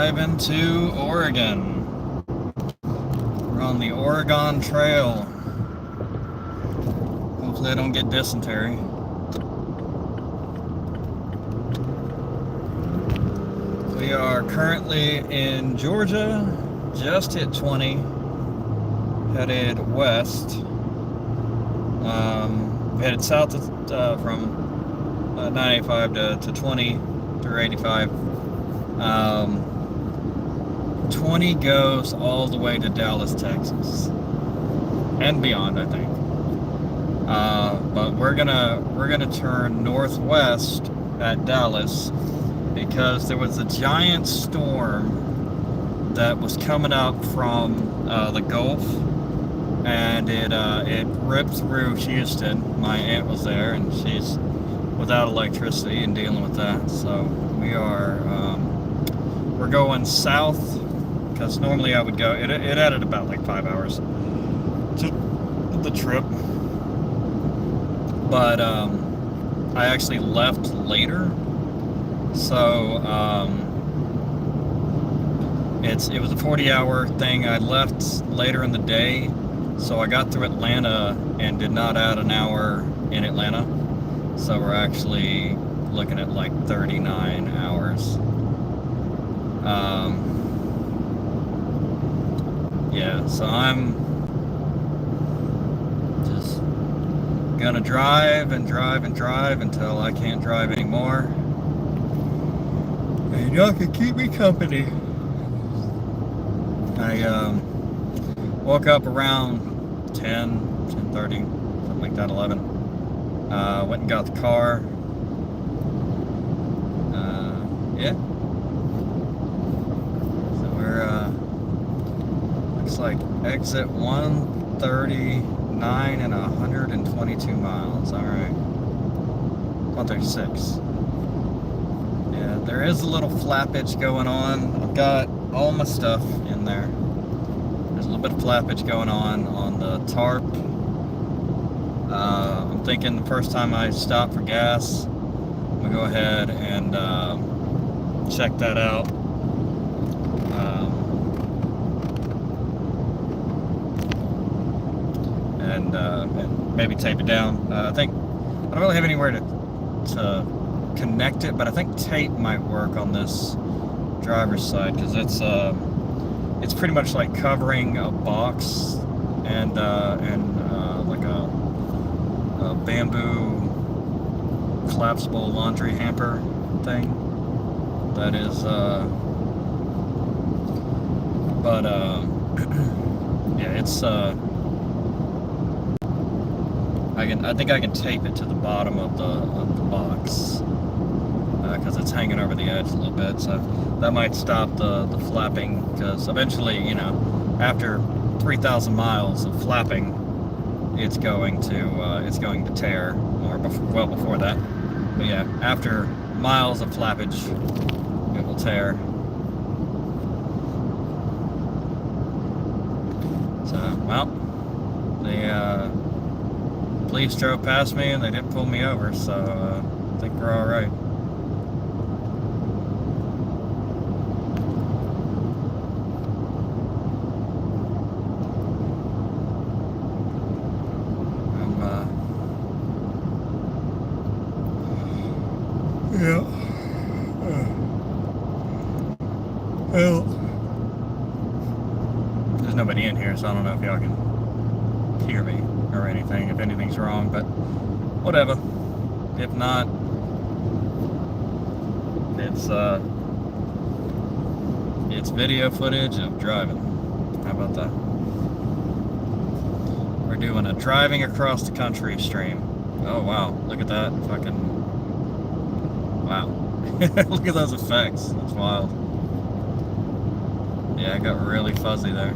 driving to Oregon. We're on the Oregon Trail. Hopefully I don't get dysentery. We are currently in Georgia, just hit 20, headed west. We headed south from 985 to 20 through 85. 20 goes all the way to Dallas, Texas, and beyond, I think. But we're gonna turn northwest at Dallas because there was a giant storm that was coming up from the Gulf, and it ripped through Houston. My aunt was there, and she's without electricity and dealing with that. So we're going south because normally I would go. It added about like 5 hours to the trip, but I actually left later. So it was a 40-hour thing. I left later in the day, so I got through Atlanta and did not add an hour in Atlanta. So we're actually looking at like 39 hours. Yeah, so I'm just gonna drive and drive and drive until I can't drive anymore. And y'all can keep me company. I woke up around 10:30, something like that, 11. Went and got the car. Yeah. So we're, looks like exit 139 and 122 miles. All right. 136. Yeah, there is a little flappage going on. I've got all my stuff in there. There's a little bit of flappage going on the tarp. I'm thinking the first time I stop for gas, I'm gonna go ahead and check that out. And maybe tape it down. I think I don't really have anywhere to connect it, but I think tape might work on this driver's side because it's pretty much like covering a box and like a bamboo collapsible laundry hamper thing. That is, yeah, it's I think I can tape it to the bottom of the box because it's hanging over the edge a little bit, so that might stop the flapping. Because eventually, you know, after 3,000 miles of flapping, it's going to tear, or well before that. But yeah, after miles of flappage, it will tear. So, well, the police drove past me and they didn't pull me over, so I think we're all right. Yeah. Well, there's nobody in here, so I don't know if y'all can hear me or anything, if anything's wrong, but whatever. If not, it's video footage of driving. How about that? We're doing a driving across the country stream. Oh wow, look at that fucking, wow. Look at those effects. That's wild. Yeah, it got really fuzzy there.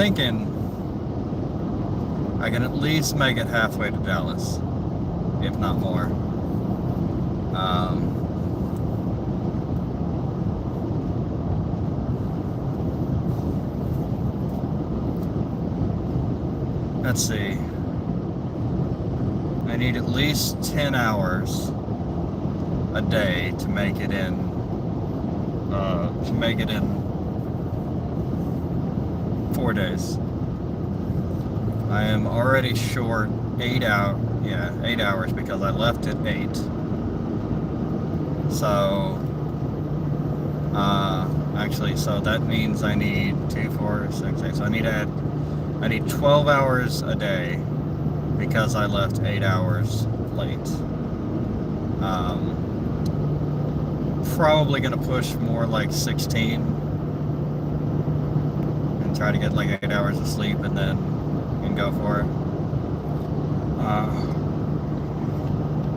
thinking I can at least make it halfway to Dallas, if not more. Let's see. I need at least 10 hours a day to make it in. To make it in 4 days. I am already short 8 hours because I left at 8. So, actually, so that means I need 2, 4, 6, 8. So I need 12 hours a day because I left 8 hours late. Probably gonna push more like 16 and try to get like 8 hours of sleep and then go for it.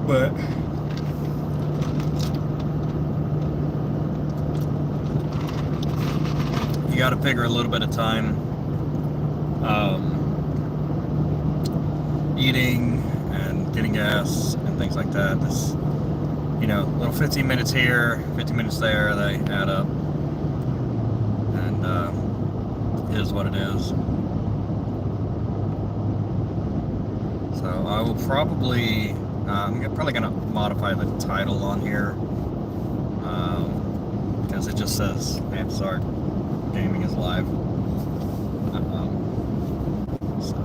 But you got to figure a little bit of time eating and getting gas and things like that. This, little 15 minutes here, 15 minutes there, they add up, and it is what it is. So I will probably, I'm probably going to modify the title on here, because it just says Antizark Gaming is live. So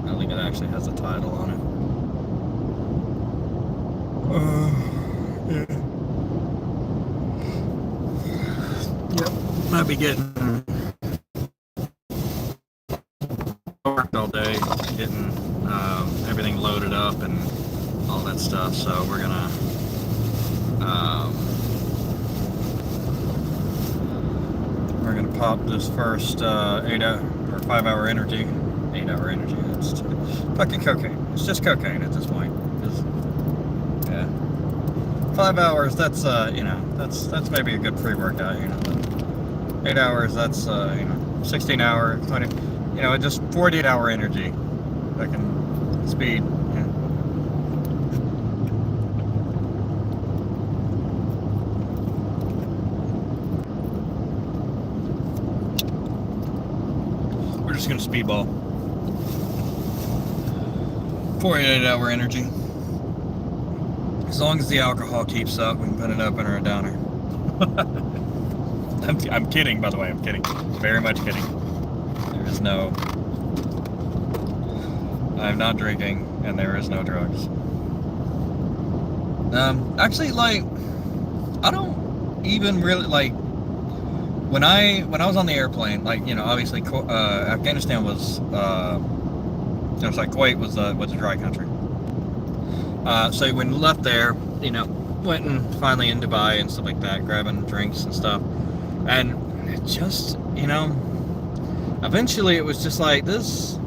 I don't think it actually has a title on it. Yeah. Yep. Might be getting worked all day, getting everything loaded up and all that stuff. So we're gonna pop this first 8 or 5 hour energy. 8 hour energy. It's fucking cocaine. It's just cocaine at this point. Yeah. 5 hours. That's that's maybe a good pre-workout. 8 hours. That's 16 hour, 20. Just 48 hour energy. Fucking speed. Yeah. We're just gonna speedball. 48 hour energy. As long as the alcohol keeps up, we can put it up in or a downer. I'm kidding, by the way. I'm kidding. Very much kidding. There is no... I'm not drinking, and there is no drugs. Actually, like, I don't even really, like, when I was on the airplane, like, obviously, Afghanistan was, Kuwait was a dry country. So when we left there, went and finally in Dubai and stuff like that, grabbing drinks and stuff. And it just, eventually it was just like this.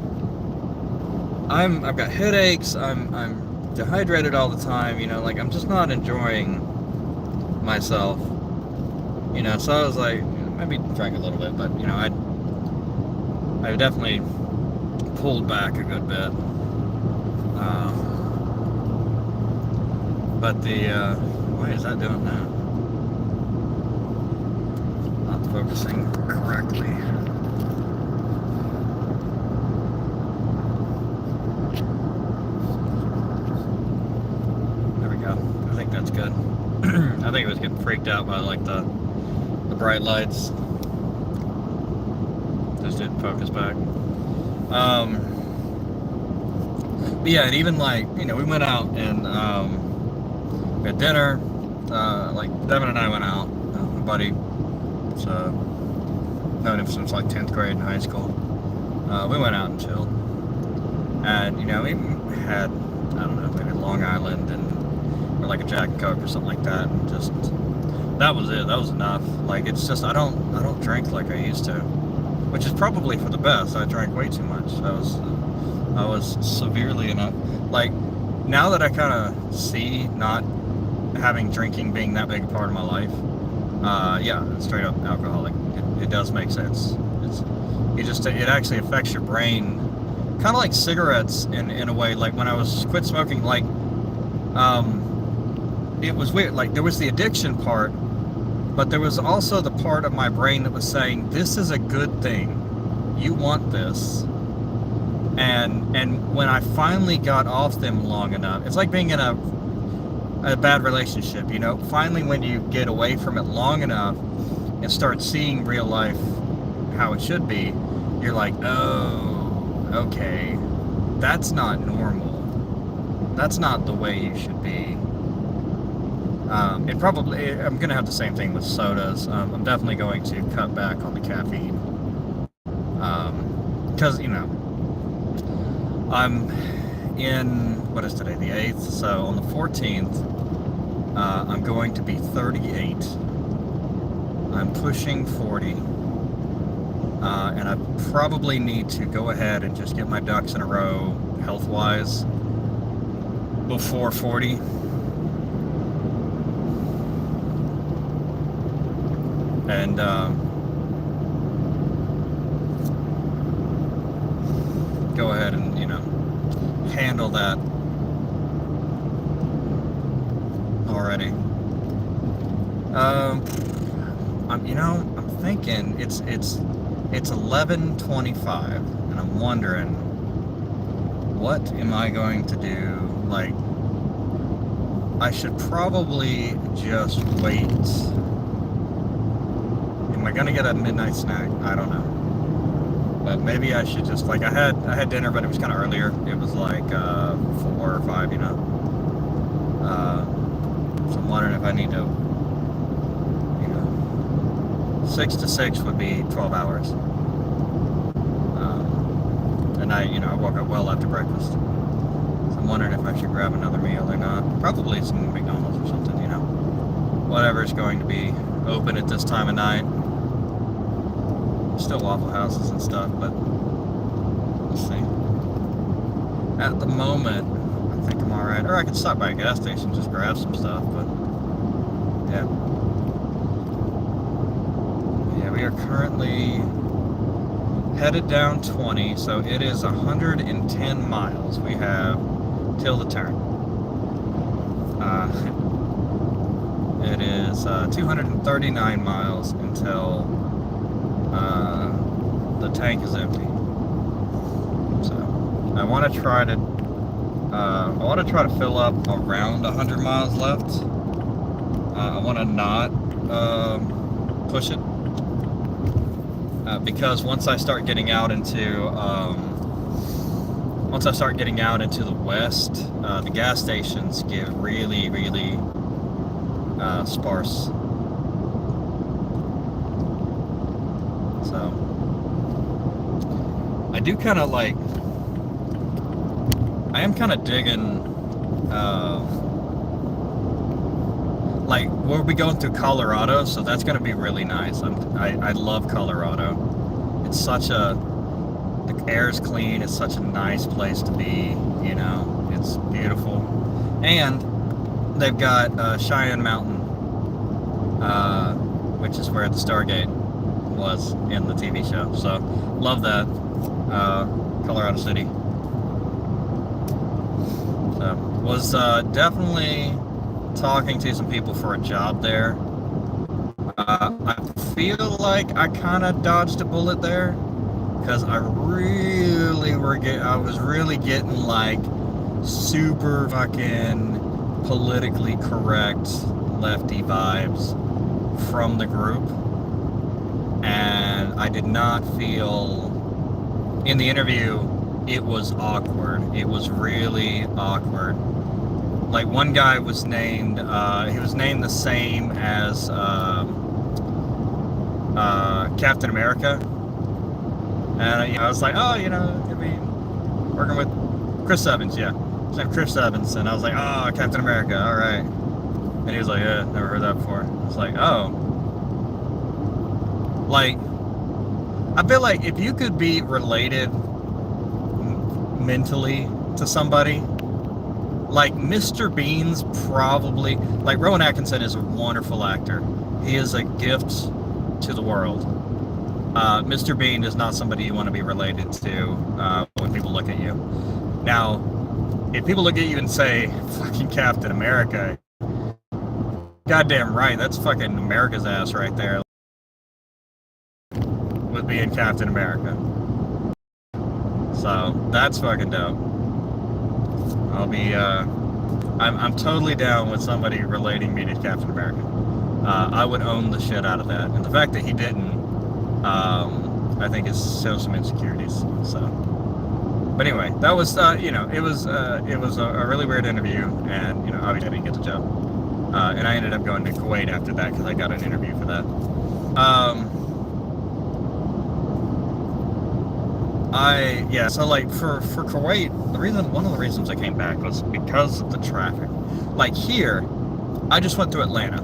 I've got headaches. I'm dehydrated all the time. Like I'm just not enjoying myself. So I was like, maybe drank a little bit, but I definitely pulled back a good bit. But why is that doing that? Not focusing correctly. There we go. I think that's good. I think it was getting freaked out by like the bright lights. Just didn't focus back. But yeah, and even like, we went out and we had dinner. Like Devin and I went out. My buddy, so known him since like 10th grade in high school. We went out and chilled, and we had, I don't know, maybe Long Island or like a Jack and Coke or something like that, and just that was it. That was enough. Like it's just I don't drink like I used to, which is probably for the best. I drank way too much. I was severely enough. Like now that I kind of see not having drinking being that big a part of my life, yeah, straight up alcoholic. It does make sense. is. It actually affects your brain, kind of like cigarettes in a way. Like when I was quit smoking, like it was weird. Like there was the addiction part, but there was also the part of my brain that was saying, this is a good thing. You want this. And when I finally got off them long enough, it's like being in a bad relationship, you know? Finally, when you get away from it long enough and start seeing real life how it should be, you're like, oh, okay, that's not normal. That's not the way you should be. I'm going to have the same thing with sodas. I'm definitely going to cut back on the caffeine. Because, you know, I'm in, what is today, the 8th? So on the 14th, I'm going to be 38. I'm pushing 40. And I probably need to go ahead and just get my ducks in a row, health-wise, before 40. And, go ahead and, you know, handle that already. I'm thinking it's 11:25, and I'm wondering, what am I going to do? Like, I should probably just wait. Am I gonna get a midnight snack? I don't know. But maybe I should just, like, I had dinner, but it was kind of earlier. It was like 4 or 5, you know. So I'm wondering if I need to, you know, 6 to 6 would be 12 hours. And I woke up well after breakfast. So I'm wondering if I should grab another meal or not. Probably some McDonald's or something, you know. Whatever's going to be open at this time of night. Still Waffle Houses and stuff, but we'll see. At the moment, I think I'm alright. Or I could stop by a gas station, just grab some stuff, but yeah. Yeah, we are currently headed down 20, so it is 110 miles we have till the turn. It is 239 miles until the tank is empty. So I want to try to fill up around 100 miles left. I want to not push it because once I start getting out into the west, the gas stations get really, really sparse. So I do kind of like, I am kind of digging, like we'll be going through Colorado, so that's going to be really nice. I love Colorado. It's such the air's clean. It's such a nice place to be. You know, it's beautiful, and they've got Cheyenne Mountain, which is where the Stargate was in the TV show. So love that. Colorado City. So was definitely talking to some people for a job there. I feel like I kind of dodged a bullet there because I was really getting like super fucking politically correct lefty vibes from the group, and I did not feel in the interview it was awkward. It was really awkward. Like one guy was named, he was named the same as Captain America, and I was like, oh, I mean, working with Chris Evans, yeah, his name Chris Evans, and I was like, oh, Captain America, all right, and he was like, yeah, never heard that before. I was like, oh, like, I feel like if you could be related mentally to somebody, like Mr. Bean's probably, like Rowan Atkinson is a wonderful actor. He is a gift to the world. Mr. Bean is not somebody you want to be related to when people look at you. Now, if people look at you and say, fucking Captain America, goddamn right, that's fucking America's ass right there with being Captain America. So, that's fucking dope. I'll be, I'm totally down with somebody relating me to Captain America. I would own the shit out of that. And the fact that he didn't, I think it shows some insecurities. So, but anyway, that was, you know, it was a really weird interview, and you know, obviously I didn't get the job, and I ended up going to Kuwait after that because I got an interview for that. So like for Kuwait, one of the reasons I came back was because of the traffic. Like here, I just went through Atlanta.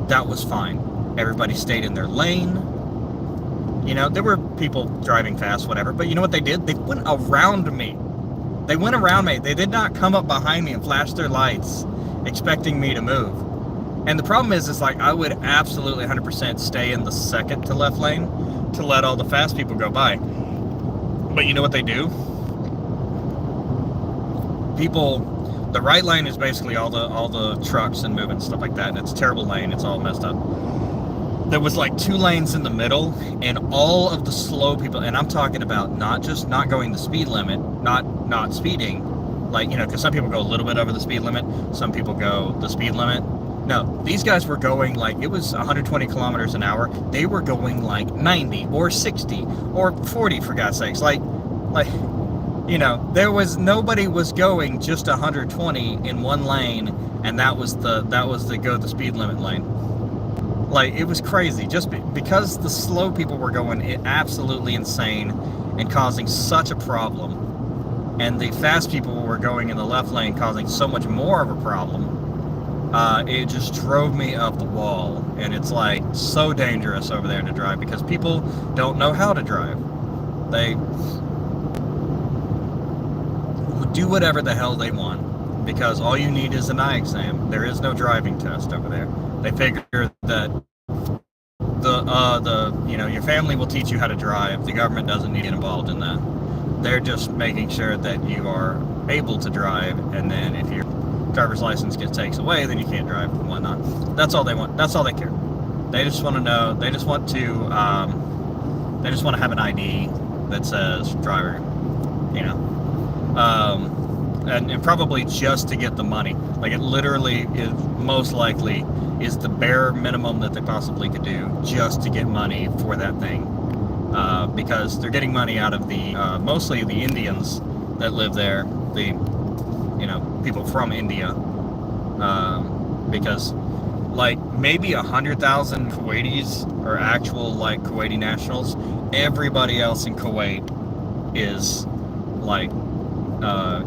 That was fine. Everybody stayed in their lane. You know, there were people driving fast, whatever, but you know what they did? They went around me. They went around me. They did not come up behind me and flash their lights expecting me to move. And the problem is like, I would absolutely 100% stay in the second to left lane to let all the fast people go by. But you know what they do? The right lane is basically all the trucks and moving stuff like that, and it's a terrible lane. It's all messed up. There was like 2 lanes in the middle, and all of the slow people, and I'm talking about not going the speed limit, not speeding, like, you know, because some people go a little bit over the speed limit, some people go the speed limit. No, these guys were going like, it was 120 kilometers an hour. They were going like 90 or 60 or 40, for God's sakes. Like, you know, nobody was going just 120 in one lane, and that was the go the speed limit lane. Like, it was crazy, just because the slow people were going absolutely insane and causing such a problem, and the fast people were going in the left lane causing so much more of a problem. It just drove me up the wall, and it's like so dangerous over there to drive because people don't know how to drive. They do whatever the hell they want because all you need is an eye exam. There is no driving test over there. They figure that you know, your family will teach you how to drive. The government doesn't need to get involved in that. They're just making sure that you are able to drive, and then if your driver's license gets taken away, then you can't drive and whatnot. That's all they want. That's all they care. They just want to know. They just want to have an ID that says driver. You know. And probably just to get the money. Like, it literally is most likely is the bare minimum that they possibly could do just to get money for that thing. Because they're getting money out of the mostly the Indians that live there, the, you know, people from India. Because like maybe 100,000 Kuwaitis are actual like Kuwaiti nationals. Everybody else in Kuwait is like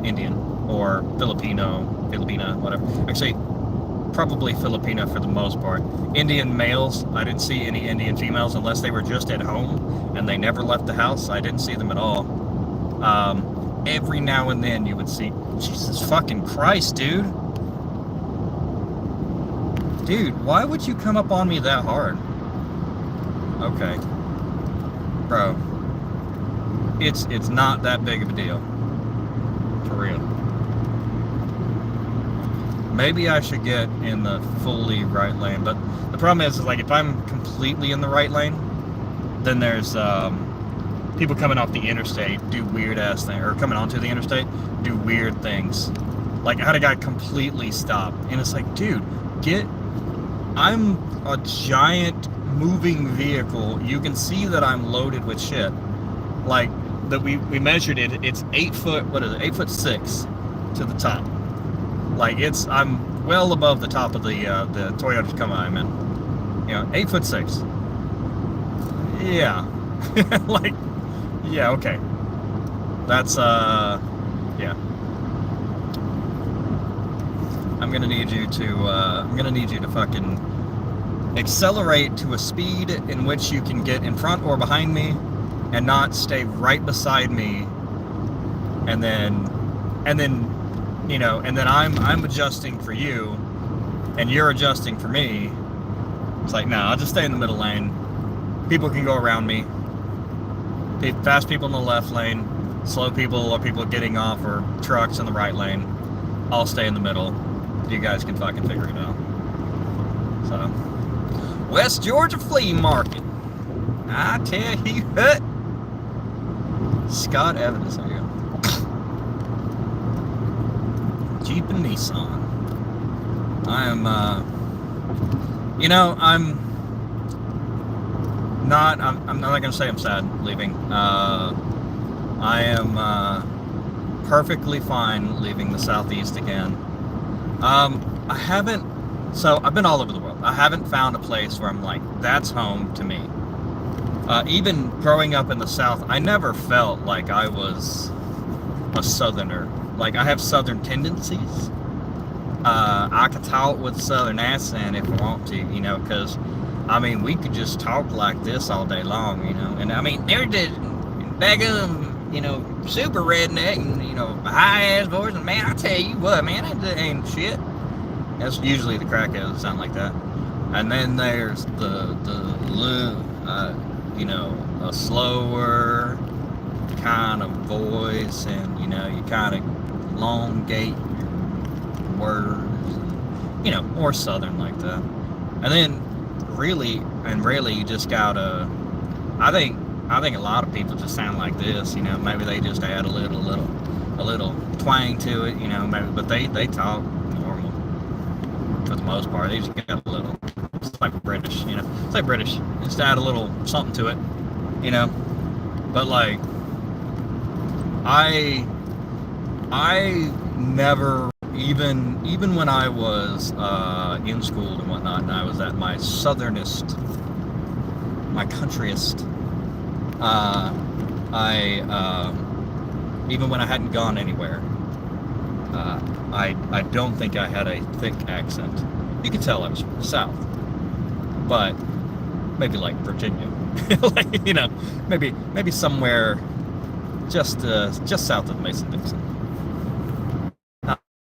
Indian or Filipina, whatever. Actually, probably Filipino for the most part. Indian males, I didn't see any Indian females unless they were just at home and they never left the house. I didn't see them at all. Every now and then you would see, Jesus fucking Christ, dude. Dude, why would you come up on me that hard? Okay. Bro. It's not that big of a deal. For real. Maybe I should get in the fully right lane, but the problem is like if I'm completely in the right lane, then there's people coming off the interstate do weird ass things, or coming onto the interstate do weird things. Like I had a guy completely stop, and it's like, dude, I'm a giant moving vehicle. You can see that I'm loaded with shit. Like that we measured it. It's 8 foot. What is it? 8'6" to the top. Like I'm well above the top of the Toyota Tacoma I'm in. You know, 8'6". Yeah. Like, yeah, okay. That's yeah. I'm gonna need you to fucking accelerate to a speed in which you can get in front or behind me, and not stay right beside me, and then you know, and then I'm adjusting for you, and you're adjusting for me. It's like, no, I'll just stay in the middle lane. people can go around me. Fast people in the left lane, slow people or people getting off or trucks in the right lane. I'll stay in the middle. You guys can fucking figure it out. So, West Georgia Flea Market. I tell you what. Scott Evans, there you go. Jeep and Nissan. I am, I'm not gonna say I'm sad leaving. I am perfectly fine leaving the Southeast again. I've been all over the world. I haven't found a place where I'm like, that's home to me. Even growing up in the South, I never felt like I was a Southerner. Like, I have Southern tendencies. I could talk with a Southern accent if I want to, because, we could just talk like this all day long, and they're just daggum, super redneck and, high-ass voice, and man, I tell you what, man, that ain't shit. That's usually the crackheads that sound like that. And then there's a slower kind of voice, and, you kind of elongate your words, more Southern like that. And then really you just gotta, I think a lot of people just sound like this, maybe they just add a little twang to it, maybe, but they talk normal for the most part. They just got a little, it's like British, it's like British, just add a little something to it, but like, I never, even when I was in school and whatnot, and I was at my southernest, my countryest, even when I hadn't gone anywhere, I don't think I had a thick accent. You could tell I was from the South, but maybe like Virginia, like, maybe somewhere just south of Mason-Dixon.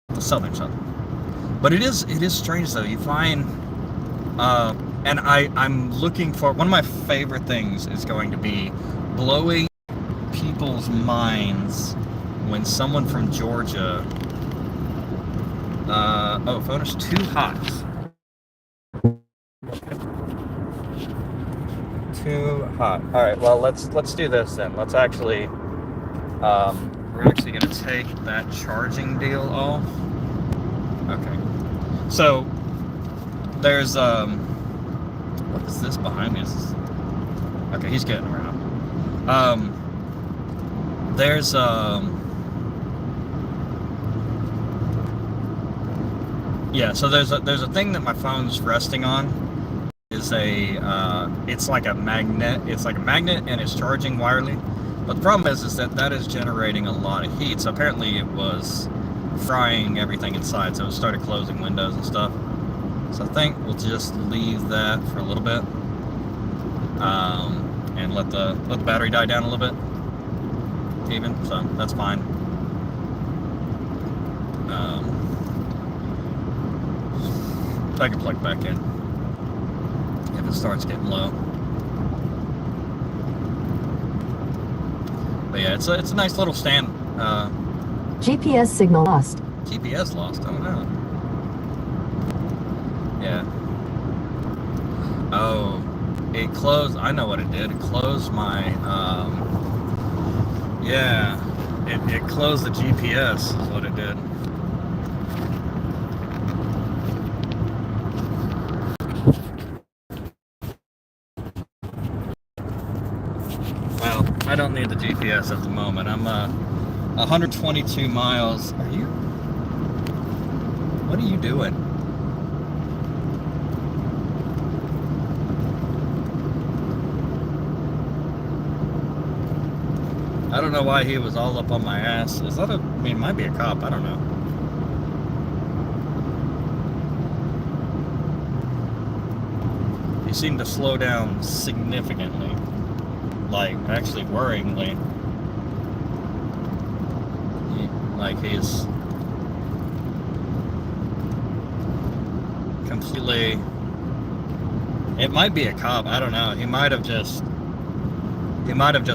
The southern. But it is strange though. You find, and I'm looking for, one of my favorite things is going to be blowing people's minds when someone from Georgia, phone is too hot. Too hot. All right, well, let's do this then. Let's actually, we're actually going to take that charging deal off. Okay. So, there's, what is this behind me? Okay, he's getting around. There's, yeah, so there's a thing that my phone's resting on. Is it's like a magnet and it's charging wirely. But the problem is that is generating a lot of heat. So apparently it was frying everything inside, so it started closing windows and stuff. So I think we'll just leave that for a little bit, and let the battery die down a little bit, even. So that's fine. I can plug back in if it starts getting low. But yeah, it's a nice little stand. GPS signal lost. GPS lost? Oh no. Yeah. Oh, it closed. I know what it did. It closed my, yeah. It closed the GPS is what it did. Well, I don't need the GPS at the moment. I'm 122 miles. What are you doing? I don't know why he was all up on my ass. Is that it might be a cop. I don't know. He seemed to slow down significantly. Like, actually worryingly. He's completely It might be a cop. I don't know. He might have just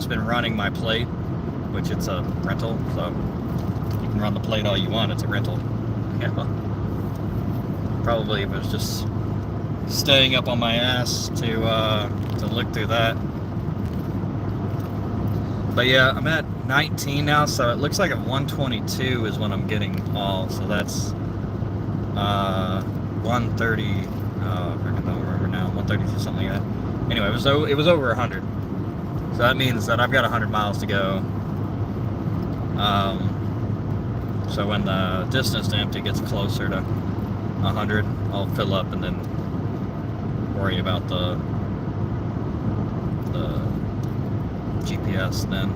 been running my plate, which it's a rental, so you can run the plate all you want. It's a rental. Yeah. Probably was just staying up on my ass to look through that. But yeah, I'm at 19 now, so it looks like at 122 is when I'm getting all. So that's 130. I don't remember now. 132, something like that. Anyway, it was over 100. So that means that I've got 100 miles to go. So when the distance to empty gets closer to 100, I'll fill up and then worry about the GPS then.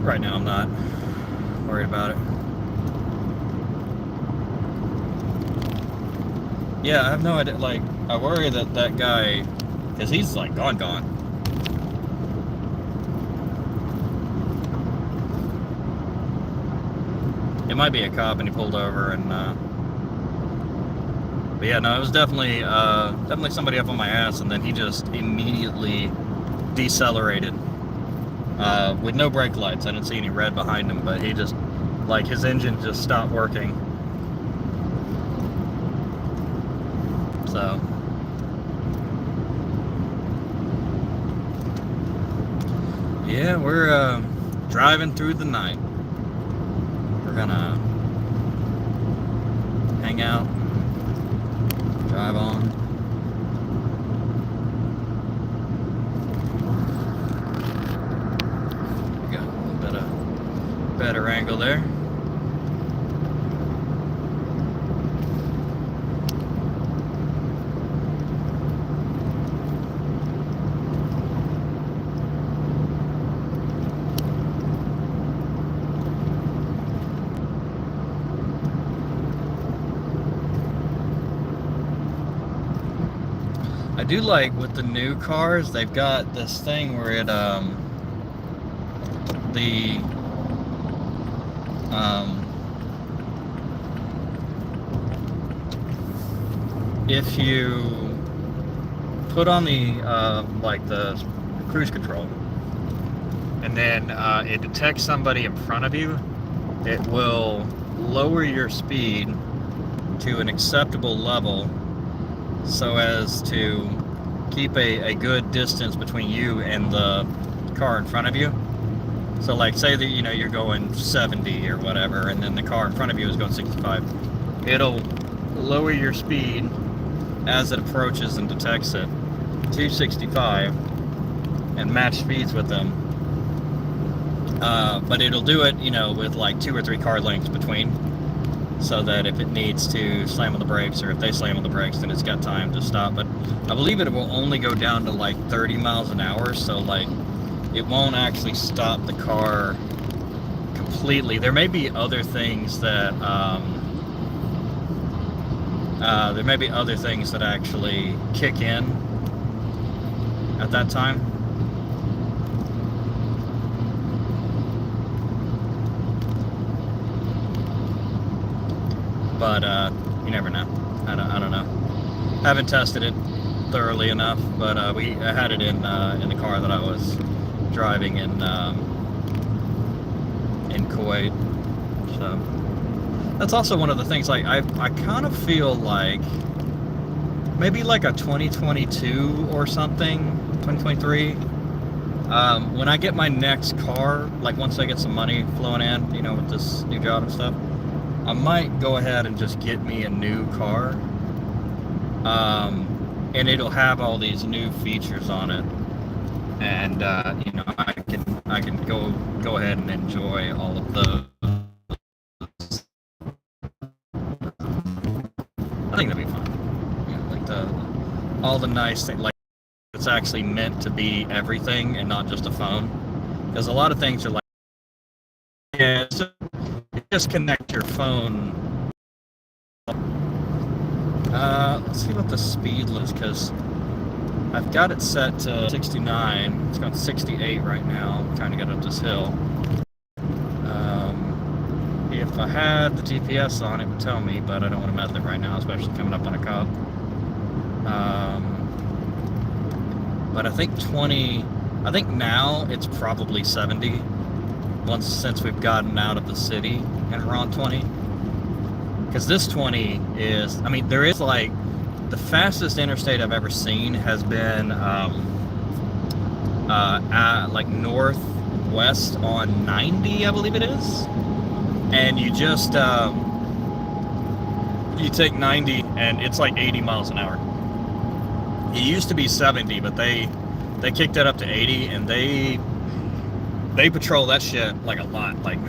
Right now I'm not worried about it. Yeah, I have no idea. Like, I worry that guy, because he's like gone. It might be a cop and he pulled over and but yeah, no, it was definitely somebody up on my ass, and then he just immediately decelerated with no brake lights. I didn't see any red behind him, but he just, like, his engine just stopped working. So yeah, we're driving through the night. We're gonna hang out, drive on. We got a little bit of better angle there. I do like with the new cars, they've got this thing where it if you put on the like the cruise control and then it detects somebody in front of you, it will lower your speed to an acceptable level so as to keep a good distance between you and the car in front of you. So like, say that, you know, you're going 70 or whatever, and then the car in front of you is going 65. It'll lower your speed as it approaches and detects it to 65 and match speeds with them. But it'll do it, you know, with like 2 or 3 car lengths between, so that if it needs to slam on the brakes, or if they slam on the brakes, then it's got time to stop. But I believe it will only go down to like 30 miles an hour, so like it won't actually stop the car completely. There may be other things that actually kick in at that time. But you never know. I don't know. Haven't tested it thoroughly enough, but I had it in the car that I was driving in Kuwait. So that's also one of the things. Like I kind of feel like maybe like a 2022 or something, 2023. When I get my next car, like once I get some money flowing in, you know, with this new job and stuff, I might go ahead and just get me a new car, and it'll have all these new features on it, and you know, I can go ahead and enjoy all of those. I think that'd be fun. You know, like all the nice things, like it's actually meant to be everything and not just a phone, because a lot of things are like, yeah, just connect your phone. Let's see what the speed is, because I've got it set to 69. It's got 68 right now. I'm trying to get up this hill. If I had the GPS on, it would tell me, but I don't want to mess it right now, especially coming up on a cop. But I think now it's probably 70 since we've gotten out of the city and we're on 20. Because this 20 is, I mean, there is like, the fastest interstate I've ever seen has been like northwest on 90, I believe it is. And you just, you take 90 and it's like 80 miles an hour. It used to be 70, but they kicked it up to 80, and they patrol that shit like a lot. Like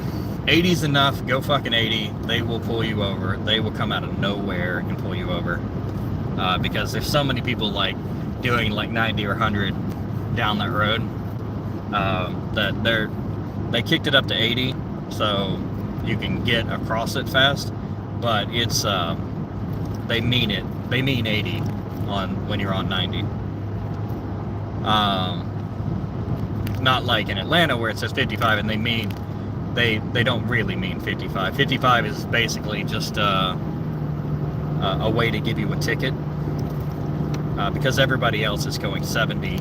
80's enough, go fucking 80. They will pull you over. They will come out of nowhere and pull you over because there's so many people like doing like 90 or 100 down that road that they kicked it up to 80, so you can get across it fast. But it's they mean it. They mean 80 on when you're on 90. Not like in Atlanta where it says 55 and they don't really mean 55. 55 is basically just a way to give you a ticket because everybody else is going 70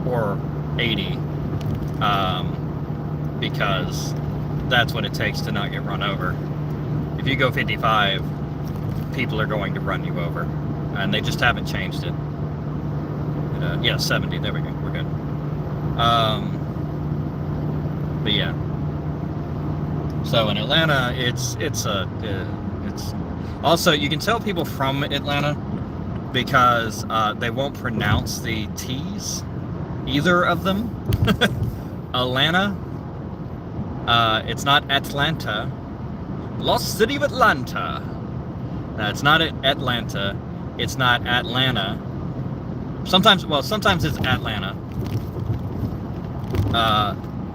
or 80 because that's what it takes to not get run over. If you go 55, people are going to run you over, and they just haven't changed it. Yeah, 70. There we go. We're good. But yeah. So in Atlanta, it's also, you can tell people from Atlanta because they won't pronounce the T's, either of them. Atlanta. It's not Atlanta. Lost City of Atlanta. No, it's not Atlanta. It's not Atlanta. Sometimes it's Atlanta.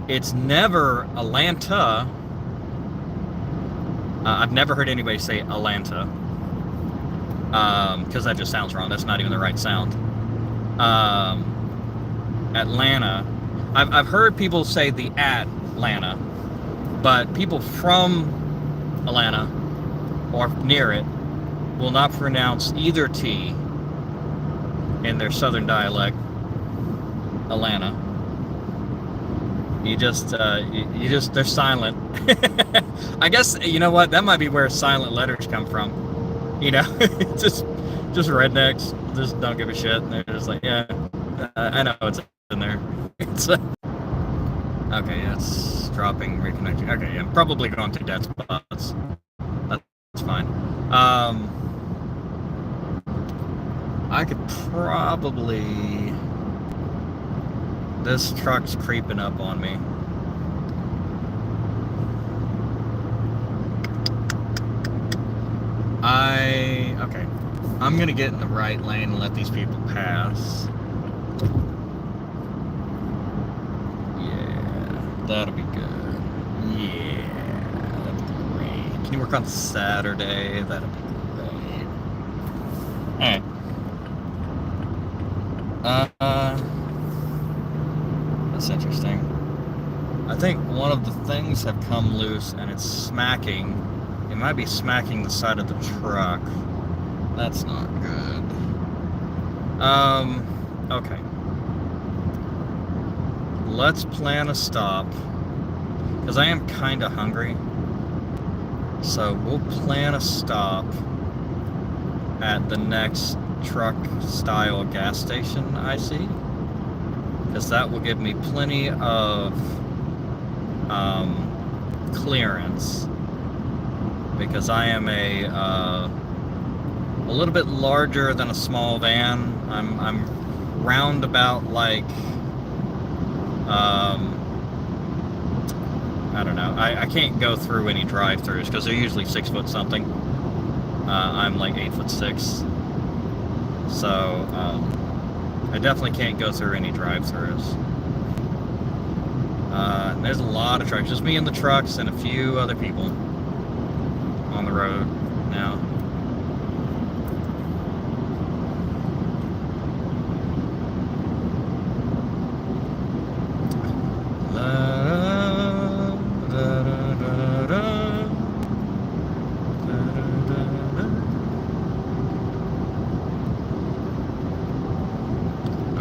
It's never Atlanta. I've never heard anybody say Atlanta. Because that just sounds wrong. That's not even the right sound. Atlanta. I've heard people say the Atlanta, but people from Atlanta or near it will not pronounce either T in their southern dialect, Atlanta. They're silent. I guess, you know what, that might be where silent letters come from. You know, just rednecks, just don't give a shit. And they're just like, yeah, I know it's in there. Okay, yeah, it's dropping, reconnecting. Okay, yeah, I'm probably going to dead spots. That's fine. I could probably... This truck's creeping up on me. Okay. I'm gonna get in the right lane and let these people pass. Yeah, that'll be good. Yeah, that'll be great. Can you work on Saturday? That'll be great. Alright. That's interesting. I think one of the things have come loose and it's smacking. It might be smacking the side of the truck. That's not good. Okay. Let's plan a stop. Because I am kind of hungry. So we'll plan a stop at the next truck-style gas station I see. Because that will give me plenty of clearance. Because I am a little bit larger than a small van. I'm round about like I don't know. I can't go through any drive-thrus because they're usually 6 foot something. I'm like 8'6". So I definitely can't go through any drive-thrus. There's a lot of trucks. Just me and the trucks and a few other people on the road now.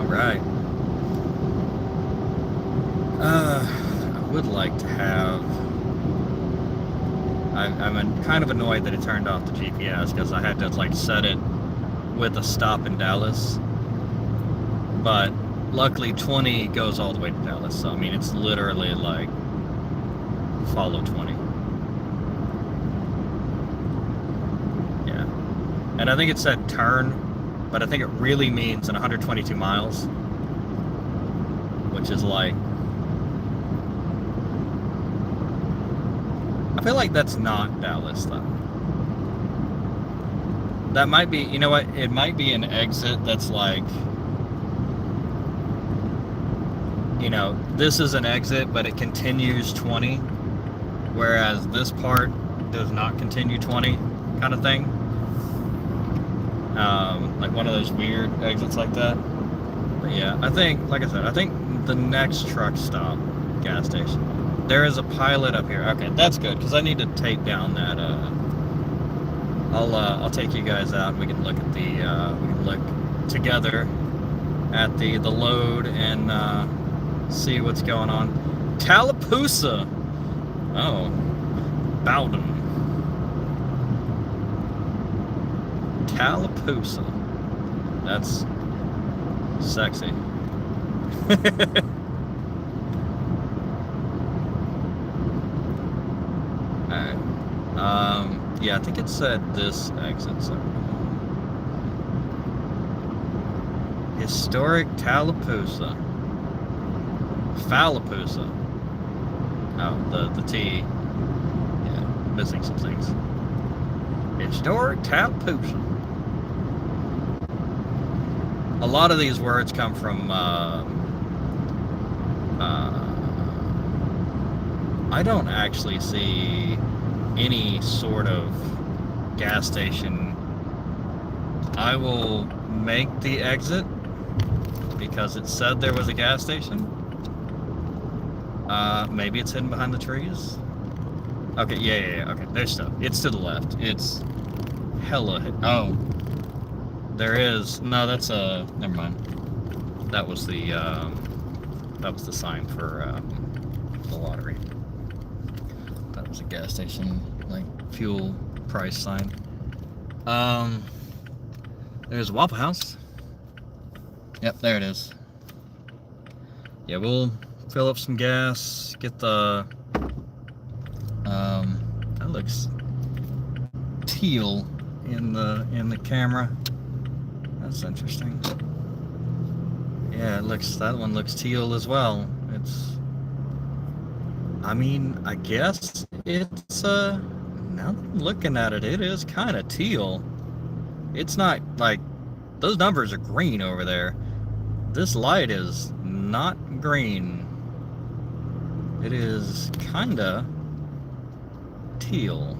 right. I would like to have... I'm kind of annoyed that it turned off the GPS because I had to like set it with a stop in Dallas. But luckily 20 goes all the way to Dallas. So I mean, it's literally like follow 20. Yeah. And I think it said turn, but I think it really means in 122 miles, which is like... I feel like that's not Dallas, though. That might be, you know what? It might be an exit that's like, you know, this is an exit, but it continues 20, whereas this part does not continue 20, kind of thing. Like one of those weird exits like that. But yeah, I think, like I said, I think the next truck stop, gas station, there is a pilot up here. Okay, that's good, because I need to tape down that, I'll take you guys out and we can look at the, we can look together at the load and, see what's going on. Tallapoosa! Oh. Bowden. Tallapoosa. That's sexy. Yeah, I think it said this exit. So. Historic Tallapoosa. Fallapoosa. Oh, the T. Yeah, missing some things. Historic Tallapoosa. A lot of these words come from, I don't actually see any sort of gas station. I will make the exit because it said there was a gas station. Maybe it's hidden behind the trees. Okay, yeah. Okay, there's stuff. It's to the left. It's hella hit. Oh, there is. No, that's never mind. That was the sign for the lottery. That was a gas station, like fuel price sign. There's a Waffle House. Yep, there it is. Yeah, we'll fill up some gas, get the, that looks teal in the camera. That's interesting. Yeah, that one looks teal as well. I mean, I guess it's, now that I'm looking at it, it is kind of teal. It's not like, those numbers are green over there. This light is not green. It is kinda teal.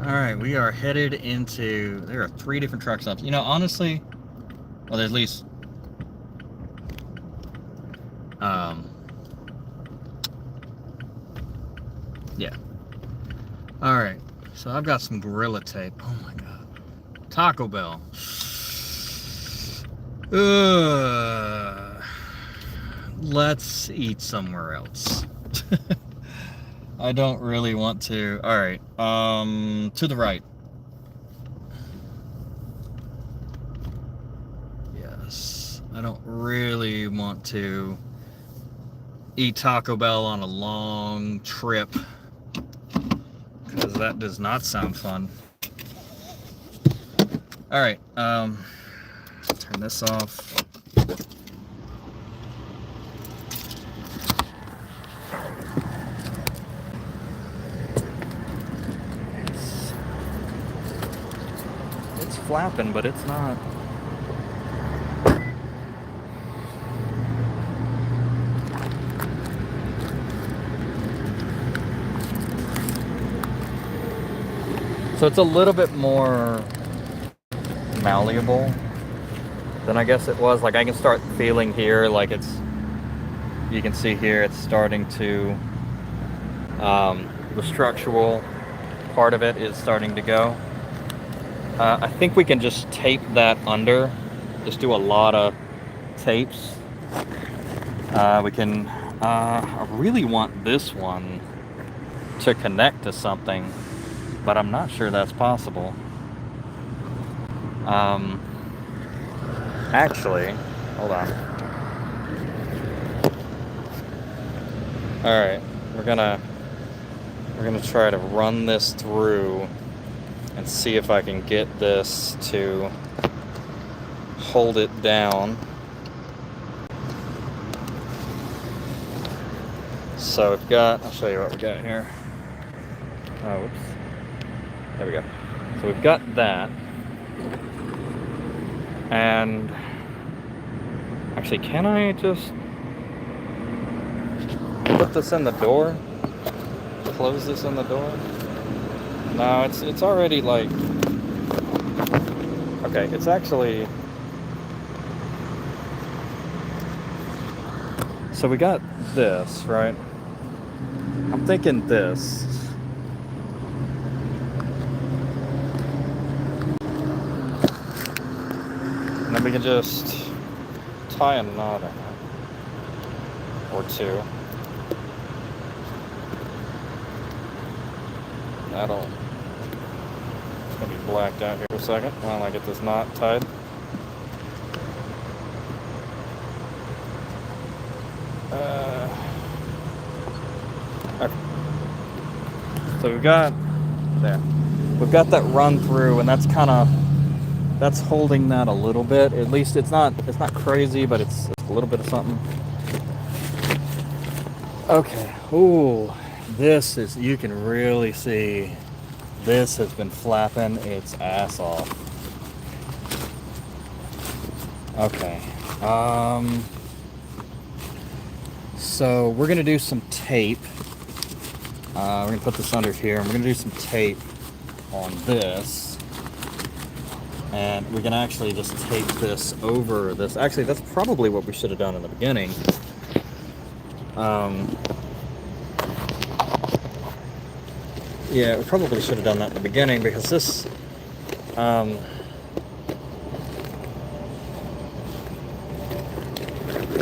Alright, we are headed into... There are 3 different truck stops. You know, honestly... Well, there's at least... Yeah. Alright, so I've got some Gorilla Tape. Oh my god. Taco Bell. Let's eat somewhere else. I don't really want to. Alright, to the right. Yes, I don't really want to eat Taco Bell on a long trip, because that does not sound fun. Alright, turn this off. It's flapping, but it's not. So it's a little bit more malleable than I guess it was. Like I can start feeling here, like you can see here, it's starting to, the structural part of it is starting to go. I think we can just tape that under just do a lot of tapes. We can, I really want this one to connect to something, but I'm not sure that's possible. Actually, hold on. All right, we're gonna try to run this through and see if I can get this to hold it down. So we've got, I'll show you what we got here. Oh, whoops. There we go. So we've got that. And actually, can I just put this in the door? Close this in the door? No, it's already like, okay, it's actually, so we got this, right? I'm thinking this. And then we can just tie a knot in it. Or two. That'll, it's gonna be blacked out here for a second while I get this knot tied. Okay. So we've got there. We've got that run through, and that's kind of, that's holding that a little bit. At least it's not crazy, but it's a little bit of something. Okay. Ooh, this is, you can really see this has been flapping its ass off. Okay. So we're gonna do some tape. We're gonna put this under here, and we're gonna do some tape on this. And we can actually just tape this over this. Actually, that's probably what we should have done in the beginning. Yeah, we probably should have done that in the beginning, because this, actually,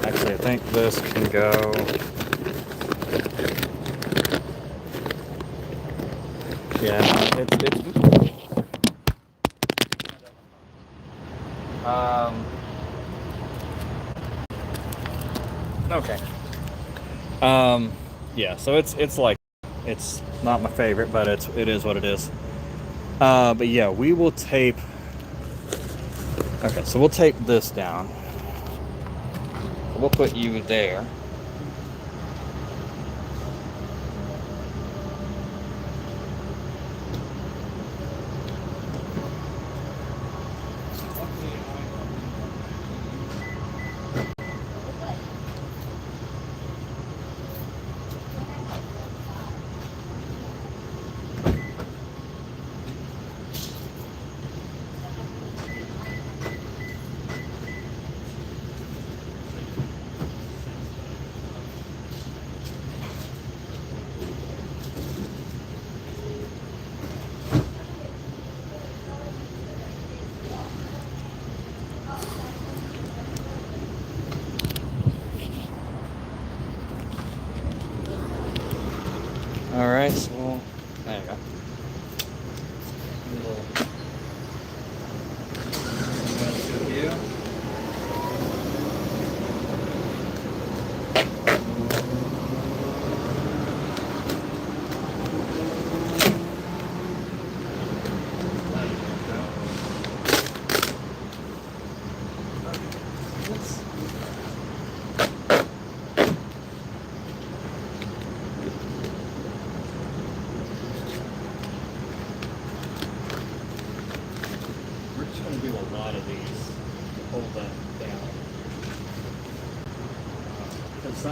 I think this can go. Yeah, it's okay. Yeah, so it's like, it's not my favorite, but it is what it is. But yeah, we will tape. Okay, so we'll tape this down. We'll put you there. All right, so there you go. Do a lot of these to hold that down, because I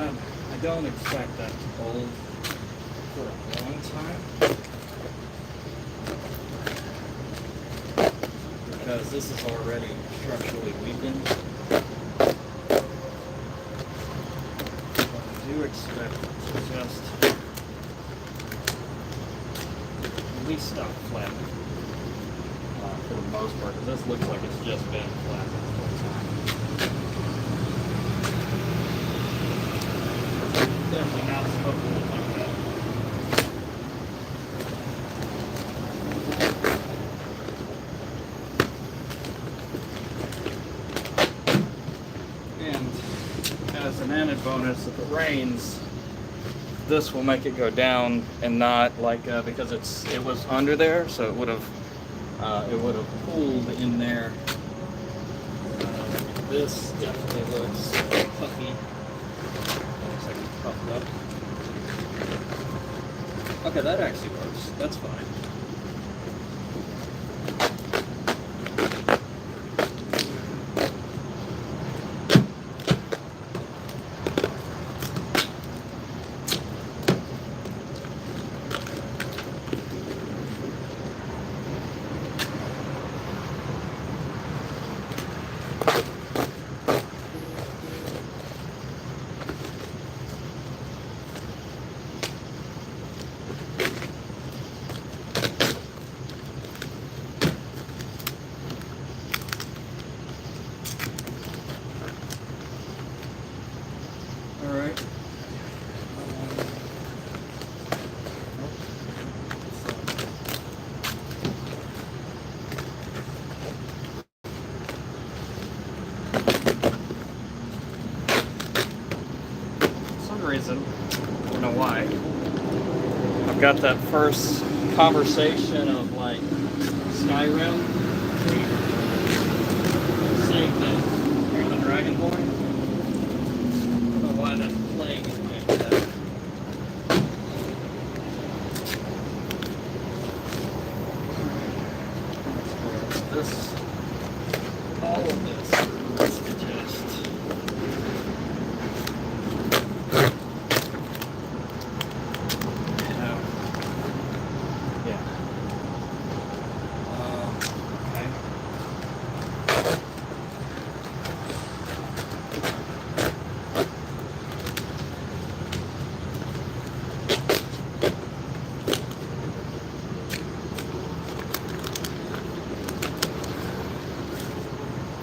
don't expect that to hold for a long time, because this is already structurally weakened. But I do expect it to just at least stop flapping for the moment. most part, because this looks like it's just been flat the whole time. Definitely not supposed to look like that. And as an added bonus, if it rains, this will make it go down and not like because it was under there, so it would have pooled in there. This definitely looks puffy. Looks like it's puffed up. Okay, that actually works. That's fine. Reason, I don't know why, I've got that first conversation of like Skyrim, same thing, you're the Dragon Boy. I don't know why that's playing in my head. This, all of this, let's just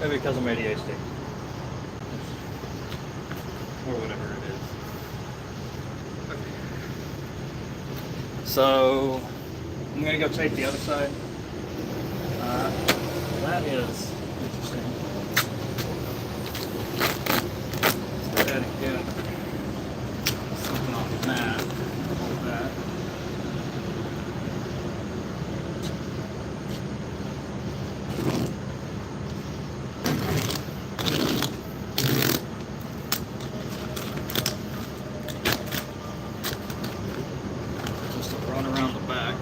maybe because of ADHD. Or whatever it is. Okay. So, I'm going to go take the other side. That is interesting. Let's go ahead and get something on the mat. Hold that. Around the back.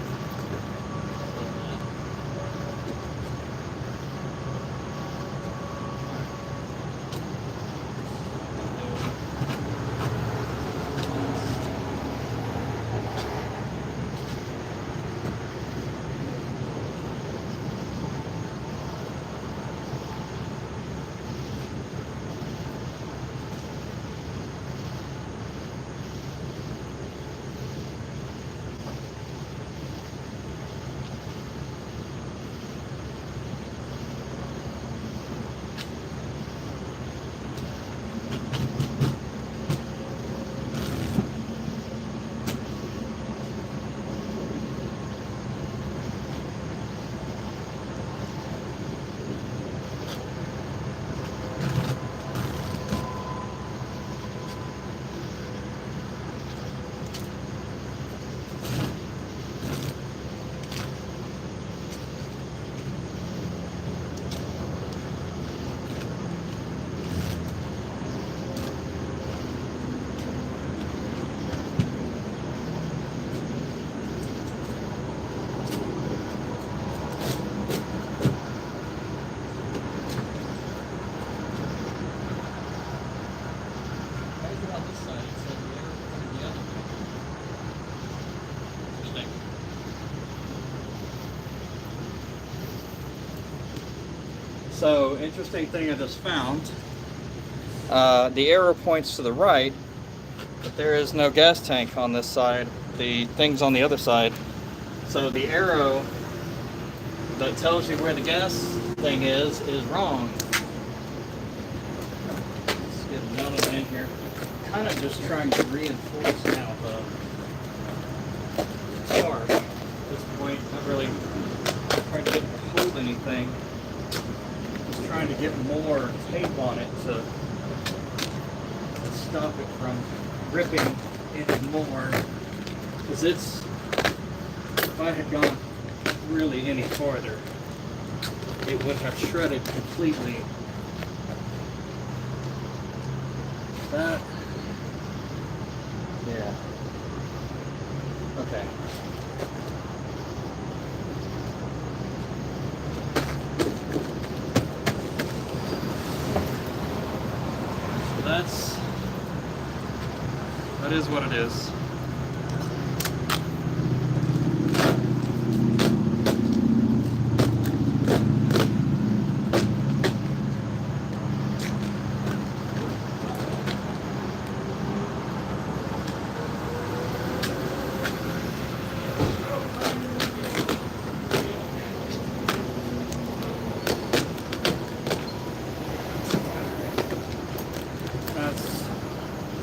So, interesting thing I just found. The arrow points to the right, but there is no gas tank on this side. The thing's on the other side. So the arrow that tells you where the gas thing is wrong. Let's get another one in here. Kind of just trying to reinforce now the car at this point. Not really trying to get it to hold anything. Just trying to get more tape on it to stop it from ripping anymore. Because it's, if I had gone really any farther, it would have shredded completely. That, yeah. Okay. So that is what it is. That's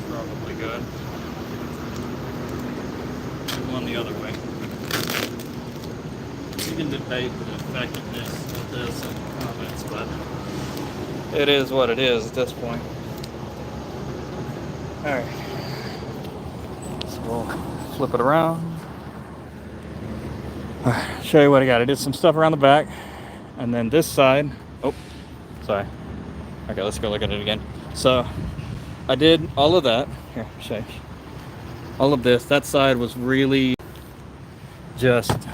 probably good. One the other way. You can debate the effectiveness of this in the comments, but it is what it is at this point. Alright. So we'll flip it around. Show you what I got. I did some stuff around the back. And then this side. Oh, sorry. Okay, let's go look at it again. So I did all of that. Here, show you. All of this. That side was really just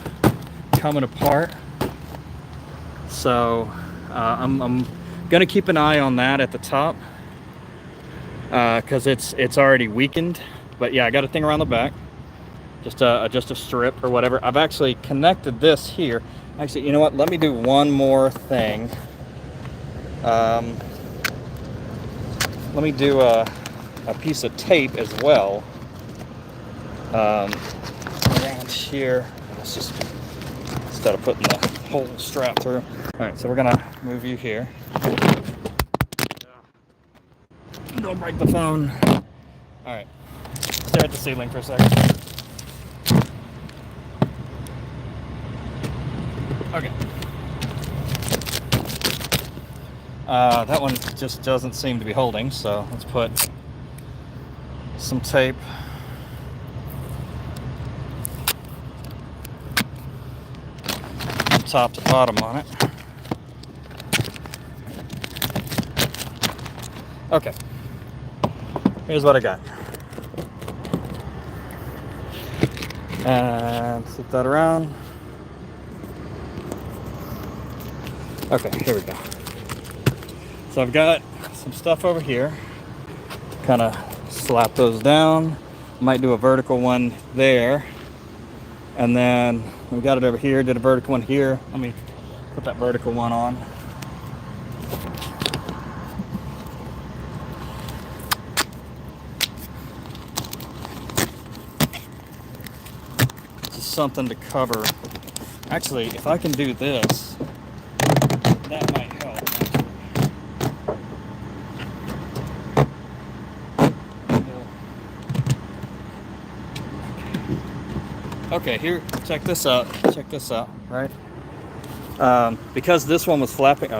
coming apart. So I'm gonna keep an eye on that at the top because it's already weakened. But yeah, I got a thing around the back, just a strip or whatever. I've actually connected this here. Actually, you know what? Let me do one more thing. Let me do a piece of tape as well around here. Let's just, instead of putting the whole strap through. All right, so we're gonna move you here. Don't break the phone. All right, stare at the ceiling for a second. Okay. That one just doesn't seem to be holding, so let's put some tape from top to bottom on it. Okay, here's what I got. And flip that around. Okay, here we go. So I've got some stuff over here. Kind of slap those down. Might do a vertical one there. And then we got it over here, did a vertical one here. Let me put that vertical one on. Just something to cover. Actually, if I can do this, that might help. Okay, here, check this out, right? Because this one was flapping,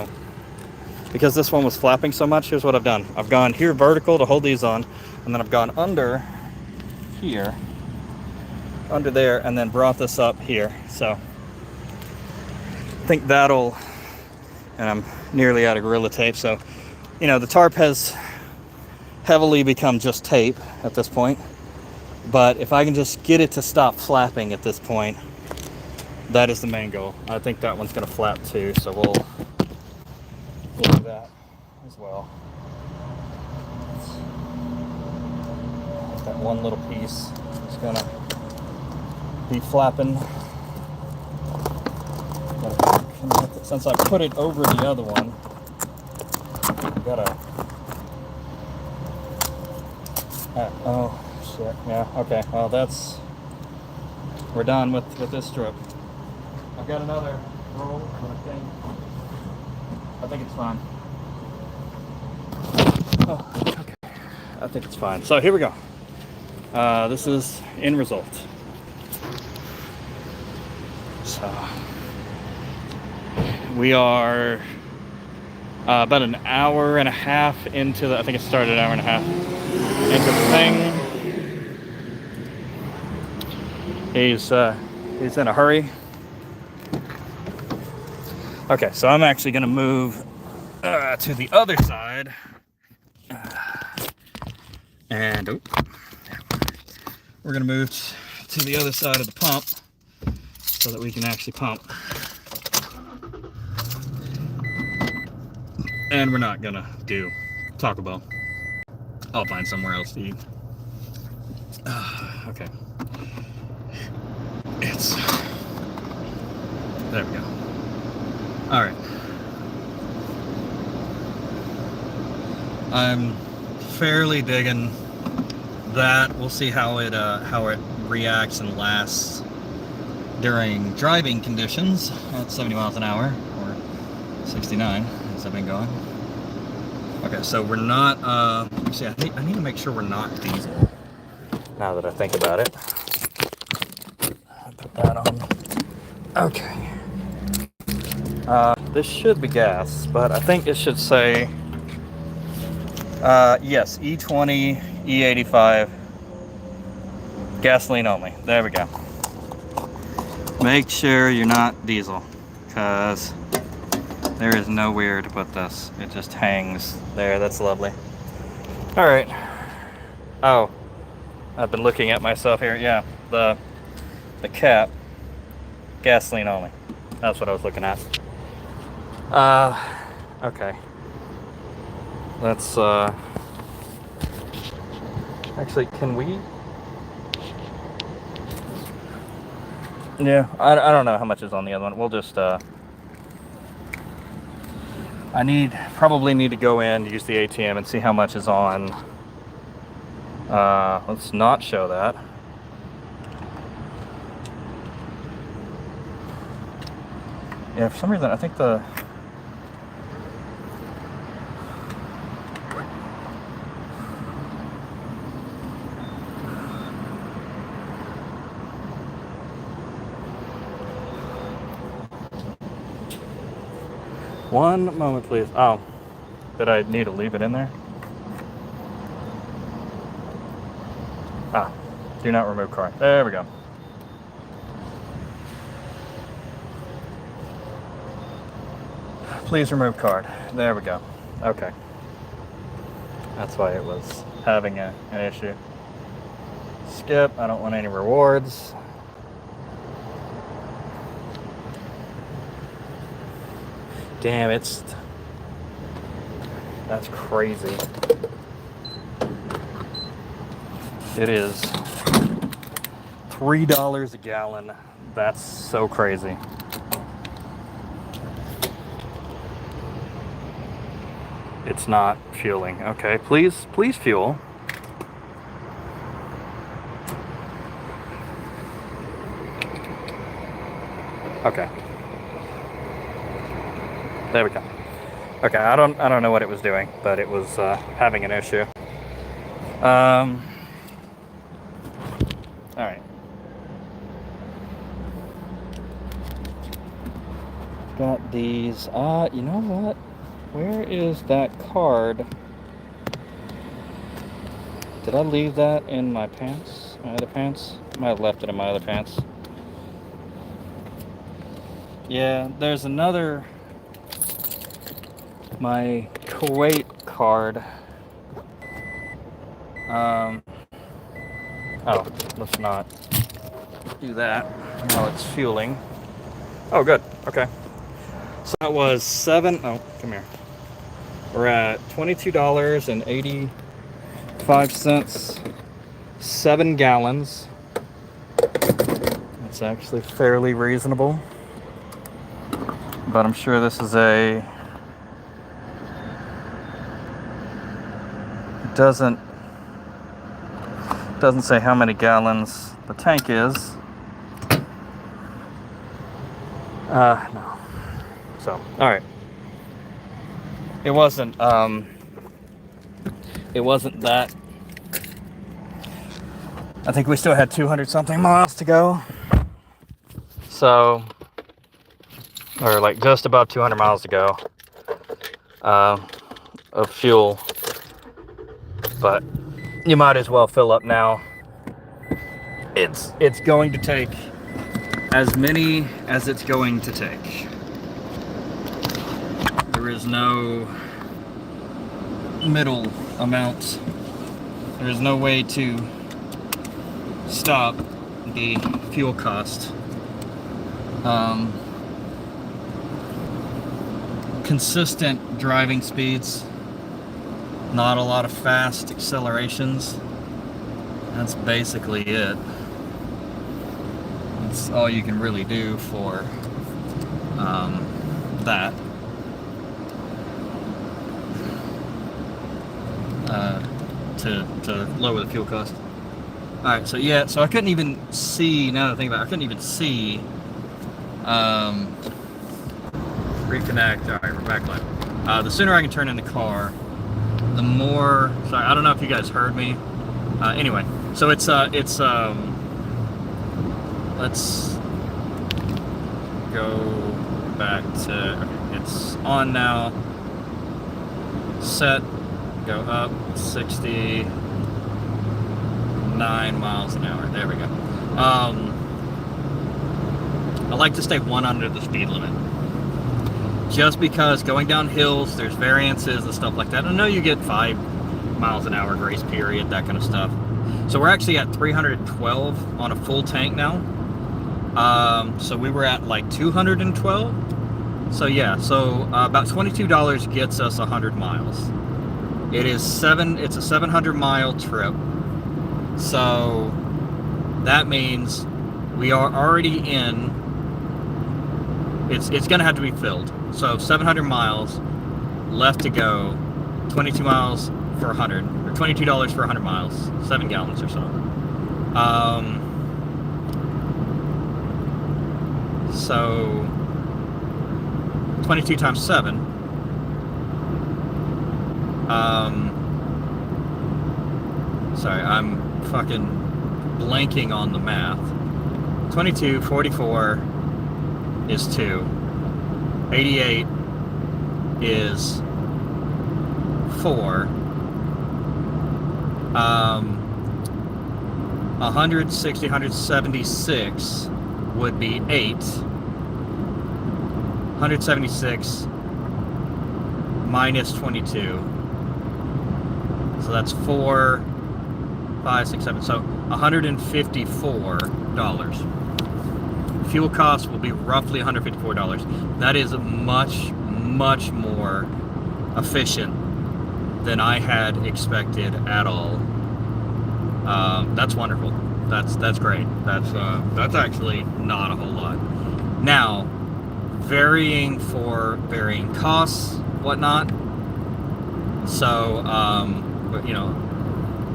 because this one was flapping so much, here's what I've done. I've gone here vertical to hold these on, and then I've gone under here, under there, and then brought this up here. So I think that'll, and I'm nearly out of Gorilla Tape, so, you know, the tarp has heavily become just tape at this point. But if I can just get it to stop flapping at this point, that is the main goal. I think that one's going to flap too, so we'll do that as well. That one little piece is going to be flapping. Since I put it over the other one, I've got to... oh. Shit. Yeah, okay, well we're done with this strip. I've got another roll, but I think it's fine. Oh, okay. I think it's fine. So here we go. This is end result. So we are about an hour and a half into the, I think it started an hour and a half into the thing. He's in a hurry. Okay, so I'm actually going to move to the other side. And we're going to move to the other side of the pump so that we can actually pump. And we're not going to do Taco Bell. I'll find somewhere else to eat. Okay. There we go. All right. I'm fairly digging that. We'll see how it reacts and lasts during driving conditions at 70 miles an hour, or 69 as I've been going. Okay, so we're not. See, I need to make sure we're not diesel. Now that I think about it, I'll put that on. Okay. This should be gas, but I think it should say. Yes, E20, E85, gasoline only. There we go. Make sure you're not diesel, because there is nowhere to put this. It just hangs there. That's lovely. All right. Oh, I've been looking at myself here. Yeah, the cap, gasoline only. That's what I was looking at. Okay. Let's, actually, can we? Yeah, I don't know how much is on the other one. We'll just, I probably need to go in, use the ATM and see how much is on. Let's not show that. Yeah, for some reason, I think the... One moment, please. Oh, did I need to leave it in there? Ah, do not remove card. There we go. Please remove card. There we go. Okay. That's why it was having an issue. Skip. I don't want any rewards. Damn, that's crazy. It is $3 a gallon. That's so crazy. It's not fueling. Okay, please fuel. Okay. There we go. Okay, I don't know what it was doing, but it was having an issue. All right. Got these. You know what? Where is that card? Did I leave that in my pants? My other pants? I might have left it in my other pants. Yeah, there's another. My Kuwait card. Oh, let's not do that while it's fueling. Oh, good. Okay. So that was oh, come here. We're at $22.85, 7 gallons. That's actually fairly reasonable. But I'm sure this is doesn't say how many gallons the tank is. No. So, all right. It wasn't that. I think we still had 200 something miles to go. So, or like just about 200 miles to go of fuel. But you might as well fill up now. It's going to take as many as it's going to take. There is no middle amount. There is no way to stop the fuel cost. Consistent driving speeds, not a lot of fast accelerations. That's basically it. That's all you can really do for that. To lower the fuel cost. Alright, so yeah, so I couldn't even see, now that I think about it, I couldn't even see reconnect. Alright, we're back live. The sooner I can turn in the car, the more, sorry, I don't know if you guys heard me. Anyway, so let's go back to, okay, it's on now, set, go up 69 miles an hour. There we go. I like to stay one under the speed limit. Just because going down hills, there's variances and stuff like that. I know you get 5 miles an hour grace period, that kind of stuff. So we're actually at 312 on a full tank now. So we were at like 212. So yeah, so about $22 gets us 100 miles. It's a 700 mile trip. So that means we are already in, it's gonna have to be filled. So 700 miles left to go, 22 miles for 100, or $22 for 100 miles, 7 gallons or so. So 22 times 7. Sorry, I'm fucking blanking on the math. 22, 44 is 2. 88 is 4. 160, 176 would be 8. 176 minus 22. So that's 4, 5, 6, 7. So $154. Fuel costs will be roughly $154. That is much, much more efficient than I had expected at all. That's wonderful. That's great. That's actually not a whole lot. Now, varying costs, whatnot. So,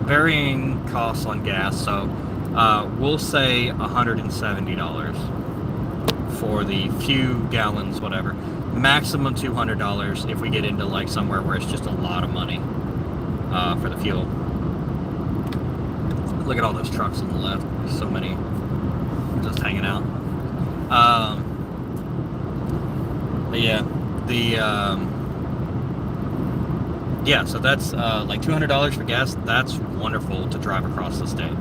varying costs on gas. So, we'll say $170 for the few gallons, whatever. Maximum $200 if we get into like somewhere where it's just a lot of money for the fuel. Look at all those trucks on the left. There's so many just hanging out. But yeah, so that's like $200 for gas. That's wonderful to drive across the state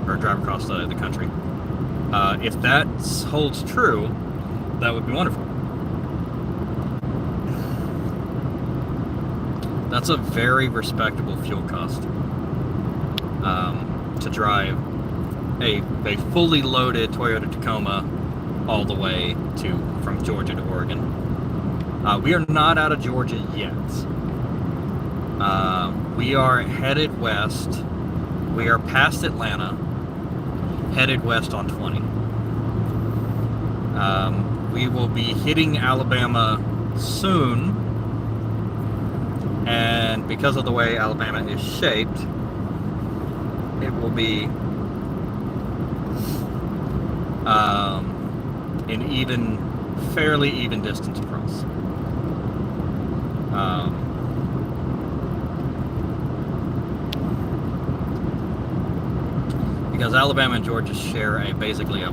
or drive across the country. If that holds true, that would be wonderful. That's a very respectable fuel cost to drive a fully loaded Toyota Tacoma all the way from Georgia to Oregon. We are not out of Georgia yet. We are headed west. We are past Atlanta, headed west on 20. We will be hitting Alabama soon, and because of the way Alabama is shaped, it will be an fairly even distance across. Because Alabama and Georgia share basically a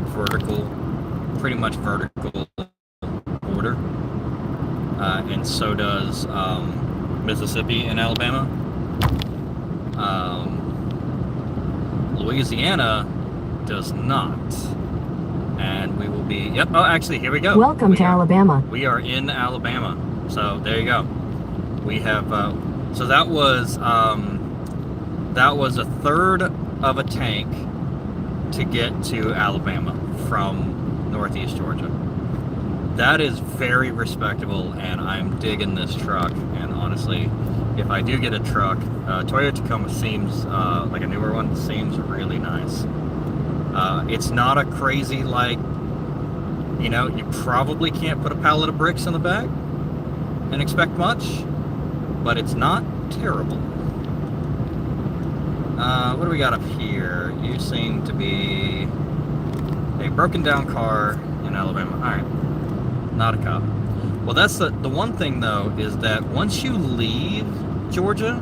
pretty much vertical border, and so does Mississippi and Alabama. Louisiana does not, and we will be. Yep. Oh, actually, here we go. Welcome to Alabama. We are in Alabama, so there you go. We have. So that was a third of a tank to get to Alabama from Northeast Georgia. That is very respectable, and I'm digging this truck. And honestly, if I do get a truck, Toyota Tacoma seems like a newer one, seems really nice. It's not a crazy, like, you know, you probably can't put a pallet of bricks in the back and expect much, but it's not terrible. What do we got up here? You seem to be a broken down car in Alabama. Alright. Not a cop. Well, that's the one thing, though, is that once you leave Georgia,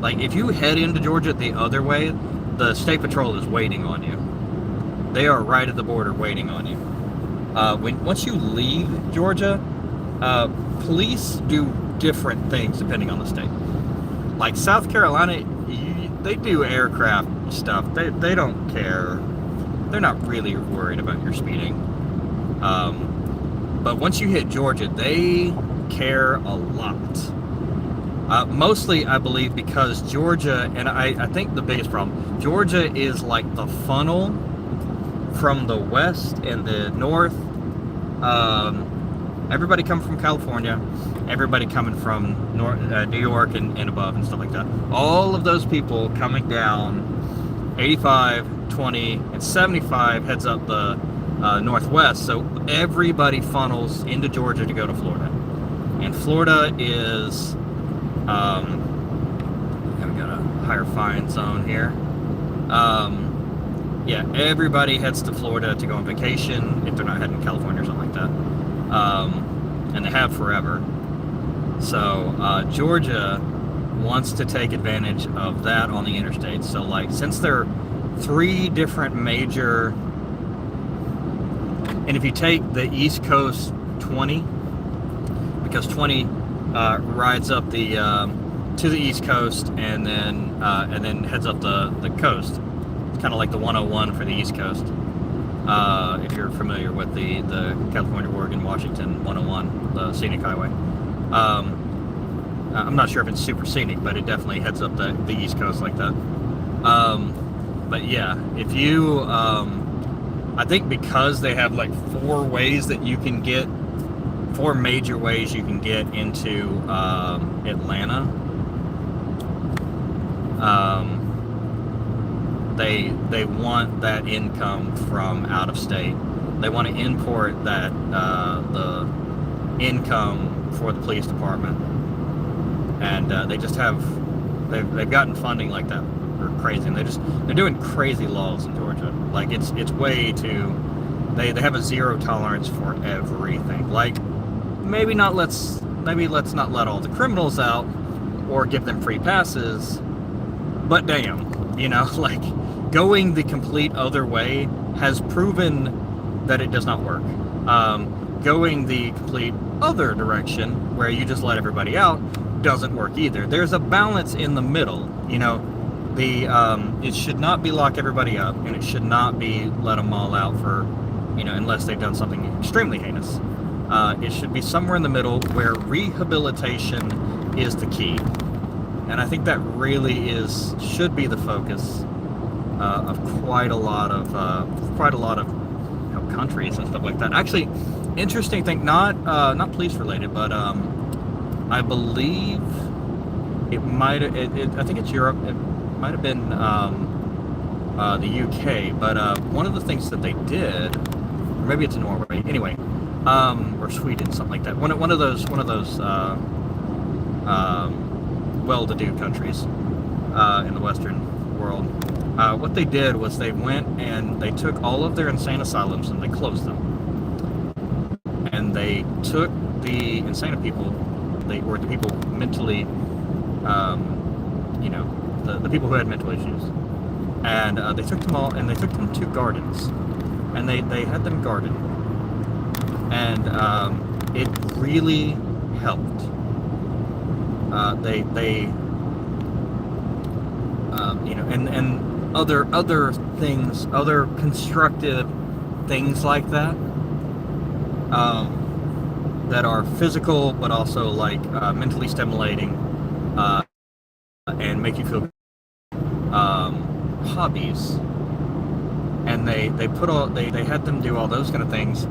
like if you head into Georgia the other way, the State Patrol is waiting on you. They are right at the border waiting on you. Once you leave Georgia, police do different things depending on the state. Like South Carolina, they do aircraft stuff. They don't care. They're not really worried about your speeding. But once you hit Georgia, they care a lot. Mostly, I believe, because Georgia, and I think the biggest problem, Georgia is like the funnel from the west and the north. Everybody coming from California, everybody coming from New York and above and stuff like that. All of those people coming down 85, 20, and 75 heads up the northwest. So everybody funnels into Georgia to go to Florida. And Florida is, we got a higher fine zone here. Yeah, everybody heads to Florida to go on vacation if they're not heading to California or something like that. And they have forever. So Georgia wants to take advantage of that on the interstate. So like, since there are 3 different major, and if you take the East Coast 20, because 20 rides up the to the East Coast and then heads up the coast. It's kind of like the 101 for the East Coast. If you're familiar with the California, Oregon, Washington 101, the scenic highway. I'm not sure if it's super scenic, but it definitely heads up the East Coast like that. But yeah, if you, I think because they have like 4 ways that you can get, 4 major ways you can get into Atlanta. They want that income from out of state. They want to import that the income for the police department, and they just have they've gotten funding like that for crazy, and they're doing crazy laws in Georgia. Like it's way too. They have a zero tolerance for everything. Like maybe let's not let all the criminals out or give them free passes, but damn, you know, like going the complete other way has proven that it does not work. Going the complete other direction where you just let everybody out doesn't work either. There's a balance in the middle, you know. It should not be lock everybody up, and it should not be let them all out for, you know, unless they've done something extremely heinous. It should be somewhere in the middle where rehabilitation is the key, and I think that really should be the focus of quite a lot of you know, countries and stuff like that. Actually, interesting thing, not police related, but I believe it might. I think it's Europe. It might have been the UK, but one of the things that they did, or maybe it's Norway. Anyway, or Sweden, something like that. One of those well-to-do countries in the Western world. What they did was they went and they took all of their insane asylums and they closed them. And they took the insane people, or the people mentally, you know, the people who had mental issues, and they took them all, and they took them to gardens, and they had them guarded, and it really helped. You know, and other things, other constructive things like that, that are physical but also like mentally stimulating, and make you feel hobbies, and they had them do all those kind of things,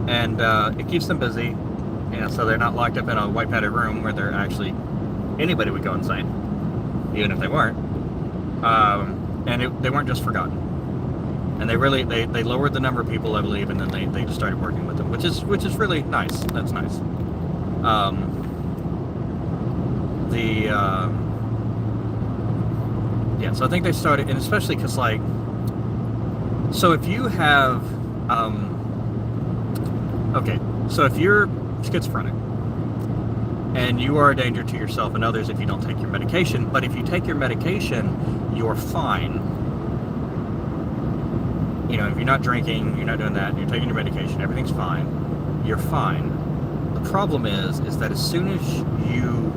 and it keeps them busy, you know, so they're not locked up in a white padded room where they're actually, anybody would go insane even if they weren't, and they weren't just forgotten, and they lowered the number of people, I believe, and then they just started working with them, which is really nice. That's nice. Yeah, so I think they started, and especially because, like, so if you have, okay, so if you're schizophrenic, and you are a danger to yourself and others if you don't take your medication, but if you take your medication, you're fine. You know, if you're not drinking, you're not doing that, you're taking your medication, everything's fine, you're fine. The problem is that as soon as you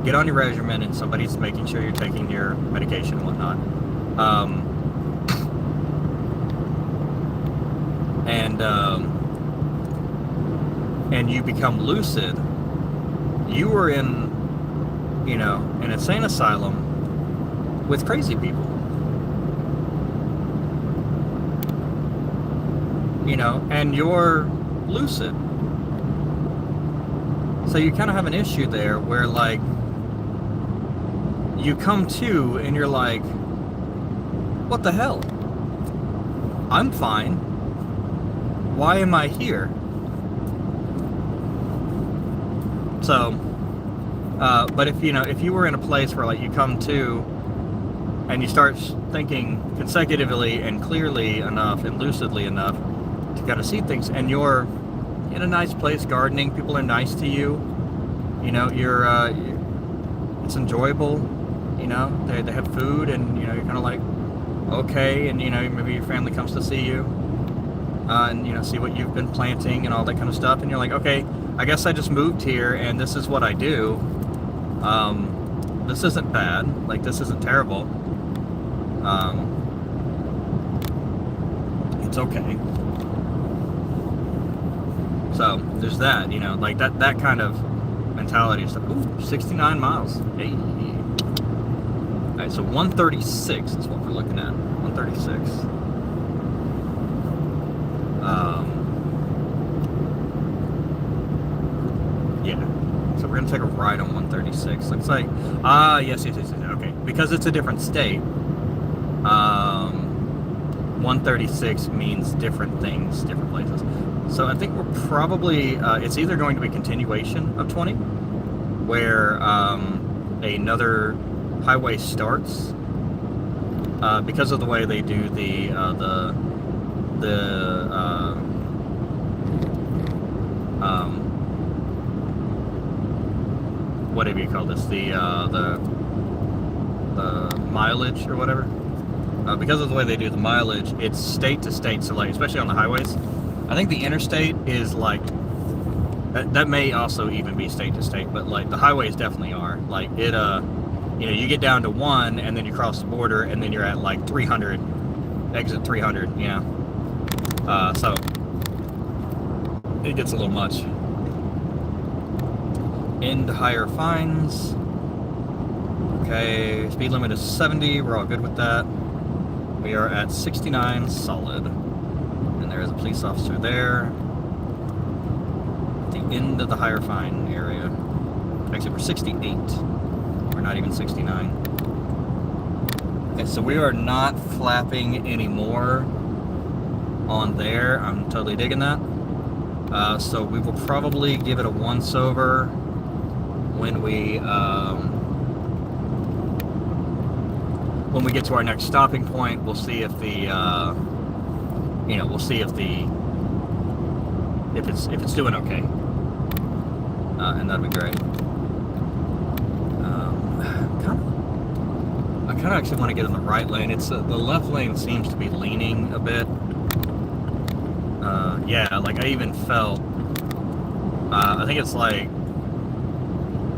get on your regimen and somebody's making sure you're taking your medication and whatnot, and you become lucid, you are in, you know, an insane asylum with crazy people. You know, and you're lucid. So you kind of have an issue there where, like, you come to and you're like, what the hell? I'm fine. Why am I here? So, but if you were in a place where, like, you come to and you start thinking consecutively and clearly enough and lucidly enough to kind of see things, and you're in a nice place gardening, people are nice to you, you know, it's enjoyable, you know, they have food, and, you know, you're kind of like, okay, and, you know, maybe your family comes to see you, and, you know, see what you've been planting and all that kind of stuff, and you're like, okay, I guess I just moved here and this is what I do. This isn't bad, like, this isn't terrible. It's okay. So there's that, you know, like that kind of mentality of stuff. Ooh, 69 miles. Hey. All right, so 136 is what we're looking at. 136. Yeah. So we're gonna take a ride on 136. Looks like, yes. Okay, because it's a different state. 136 means different things, different places. So I think we're probably, it's either going to be continuation of 20, where another highway starts, because of the way they do the whatever you call this, the mileage or whatever. Because of the way they do the mileage, it's state to state. So, like, especially on the highways, I think the interstate is like, that may also even be state to state, but, like, the highways definitely are. Like, it, you know, you get down to 1 and then you cross the border and then you're at, like, 300, exit 300, you know. So it gets a little much. End higher fines. Okay, speed limit is 70. We're all good with that. We are at 69 solid. And there is a police officer there. At the end of the higher fine area. Actually, we're 68. We're not even 69. Okay, so we are not flapping anymore on there. I'm totally digging that. So we will probably give it a once over when we get to our next stopping point. We'll see if the, you know, we'll see if it's doing okay. and that'd be great. I kind of actually want to get in the right lane. It's the left lane seems to be leaning a bit. Yeah, like I even felt. I think it's like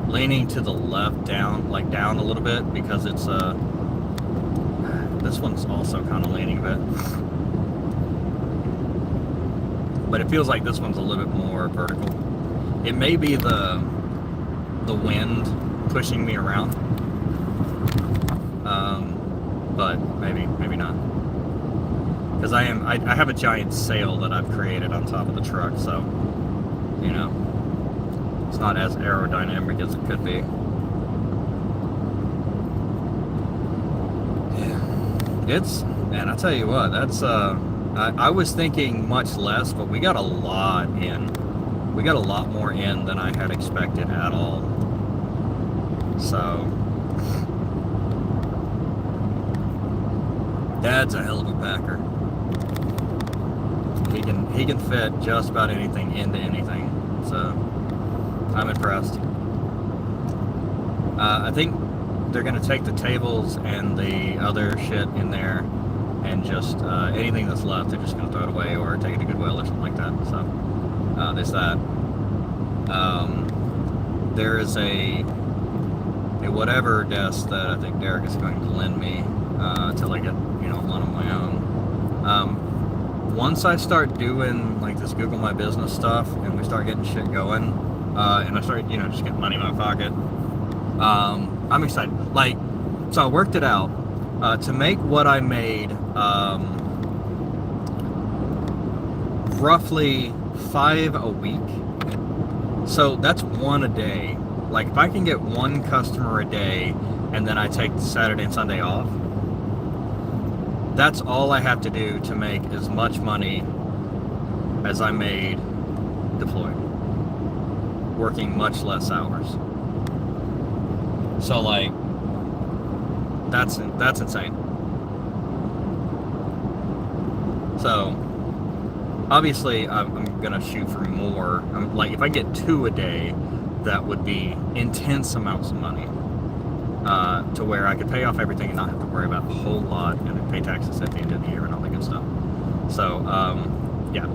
leaning to the left, down a little bit, because it's this one's also kind of leaning a bit, but it feels like this one's a little bit more vertical. It may be the wind pushing me around, but maybe not, because I have a giant sail that I've created on top of the truck, so you know, it's not as aerodynamic as it could be. And I tell you what, that's I was thinking much less, but we got a lot in. We got a lot more in than I had expected at all. So Dad's a hell of a packer. He can fit just about anything into anything. So I'm impressed. I think they're going to take the tables and the other shit in there, and just anything that's left, they're just going to throw it away or take it to Goodwill or something like that. So there's that. There is a whatever desk that I think Derek is going to lend me till I get one on my own. Once I start doing like this Google My Business stuff and we start getting shit going, and I start just getting money in my pocket, I'm excited. Like, so I worked it out to make what I made roughly 5 a week. So that's 1 a day. Like, if I can get 1 customer a day and then I take Saturday and Sunday off, that's all I have to do to make as much money as I made deployed, working much less hours. So like, that's insane. So obviously I'm gonna shoot for more. Like, if I get 2 a day, that would be intense amounts of money, to where I could pay off everything and not have to worry about a whole lot, and then pay taxes at the end of the year and all that good stuff. So yeah.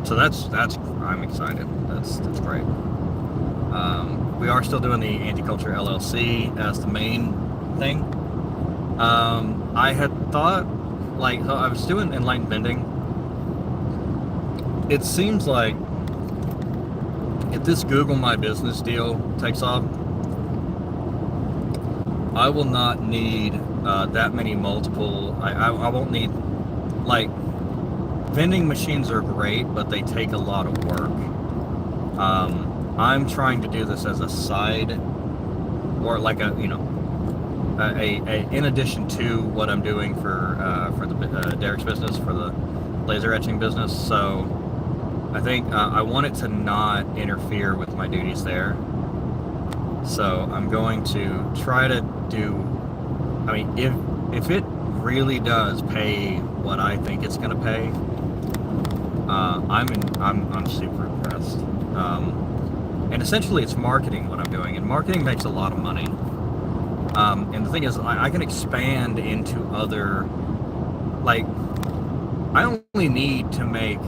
So that's I'm excited. That's great. We are still doing the Anti-Culture LLC as the main thing. I had thought, like, I was doing enlightened vending. It seems like if this Google My Business deal takes off, I will not need that many multiple. I won't need, like, vending machines are great, but they take a lot of work. I'm trying to do this as a side, or like a in addition to what I'm doing for the Derek's business, for the laser etching business. So I think I want it to not interfere with my duties there. So I'm going to try to do. I mean, if it really does pay what I think it's going to pay, I'm super impressed. And essentially, it's marketing what I'm doing, and marketing makes a lot of money. And the thing is, I can expand into other, like, I only need to make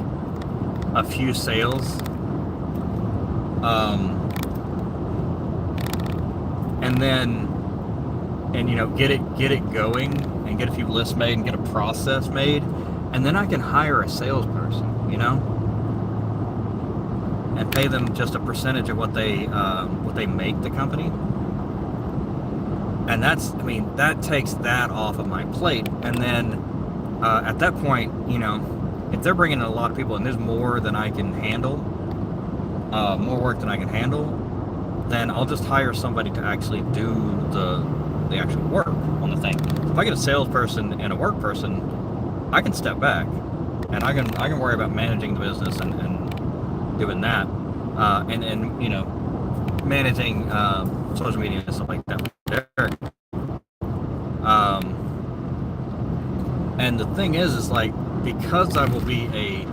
a few sales, and then, get it going, and get a few lists made, and get a process made, and then I can hire a salesperson, and pay them just a percentage of what they make the company. And that takes that off of my plate. And then at that point, if they're bringing in a lot of people and there's more than I can handle, more work than I can handle, then I'll just hire somebody to actually do the actual work on the thing. If I get a salesperson and a work person, I can step back, and I can worry about managing the business and doing that, and managing social media and stuff like that. And the thing is like, because I will be a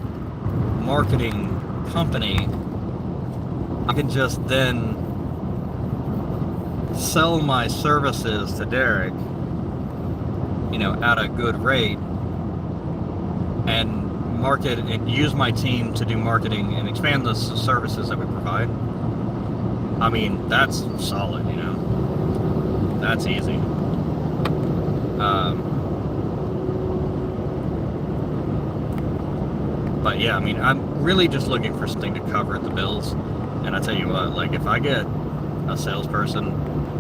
marketing company, I can just then sell my services to Derek, at a good rate, and market and use my team to do marketing and expand the services that we provide. I mean, that's solid, that's easy. But yeah, I mean, I'm really just looking for something to cover the bills. And I tell you what, like, if I get a salesperson,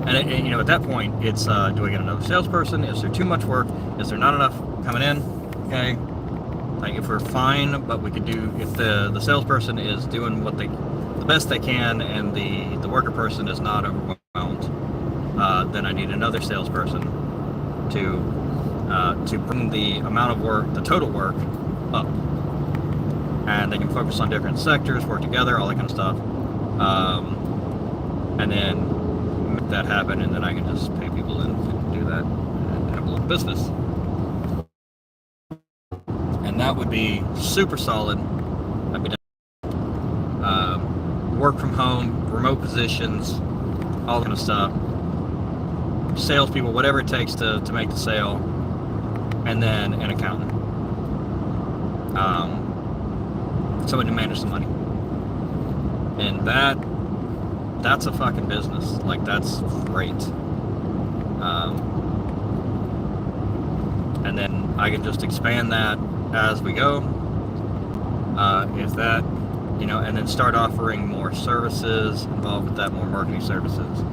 and at that point, it's do I get another salesperson? Is there too much work? Is there not enough coming in? Okay, like if we're fine, but we could do, if the salesperson is doing the best they can, and the worker person is not overwhelmed, then I need another salesperson to bring the amount of work, the total work, up. And they can focus on different sectors, work together, all that kind of stuff, and then make that happen, and then I can just pay people and do that and have a little business. And that would be super solid. That'd be work from home, remote positions, all that kind of stuff. Salespeople, whatever it takes to make the sale, and then an accountant. Someone to manage the money. And that's a fucking business. Like, that's great. And then I can just expand that as we go. If that, and then start offering more services involved with that, more marketing services.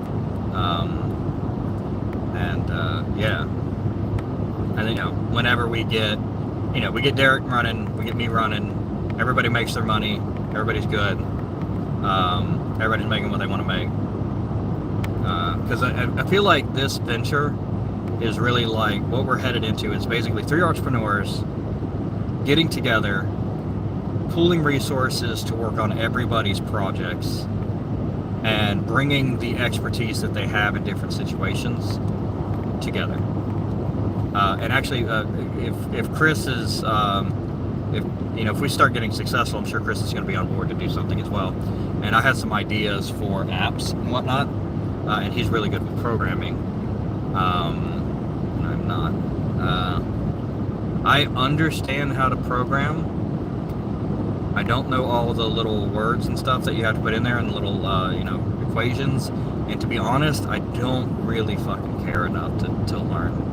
Yeah. And then, whenever we get Derek running, we get me running, everybody makes their money, everybody's good, everybody's making what they want to make. Because I feel like this venture is really like what we're headed into is basically 3 entrepreneurs getting together, pooling resources to work on everybody's projects, and bringing the expertise that they have in different situations together. And actually, if Chris is, if we start getting successful, I'm sure Chris is going to be on board to do something as well. And I had some ideas for apps and whatnot, and he's really good with programming. I'm not. I understand how to program. I don't know all the little words and stuff that you have to put in there, and the little, equations. And to be honest, I don't really fucking care enough to learn.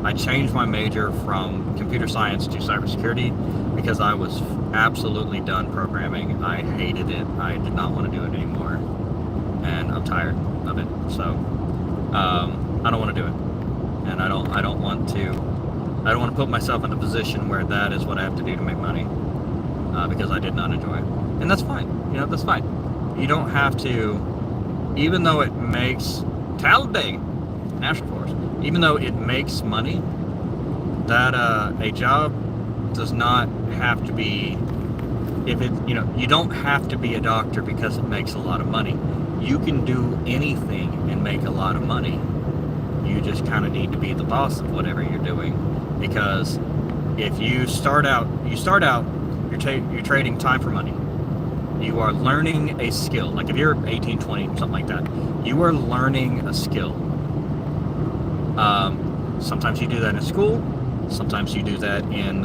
I changed my major from computer science to cybersecurity because I was absolutely done programming. I hated it. I did not want to do it anymore, and I'm tired of it. So I don't want to do it, and I don't want to put myself in a position where that is what I have to do to make money, because I did not enjoy it, and that's fine. That's fine. You don't have to, even though it makes Talladega National Forest. Even though it makes money, that a job does not have to be, if it, you don't have to be a doctor because it makes a lot of money. You can do anything and make a lot of money. You just kind of need to be the boss of whatever you're doing, because if you start out, you're trading time for money. You are learning a skill. Like if you're 18, 20, something like that, you are learning a skill. Sometimes you do that in school. Sometimes you do that in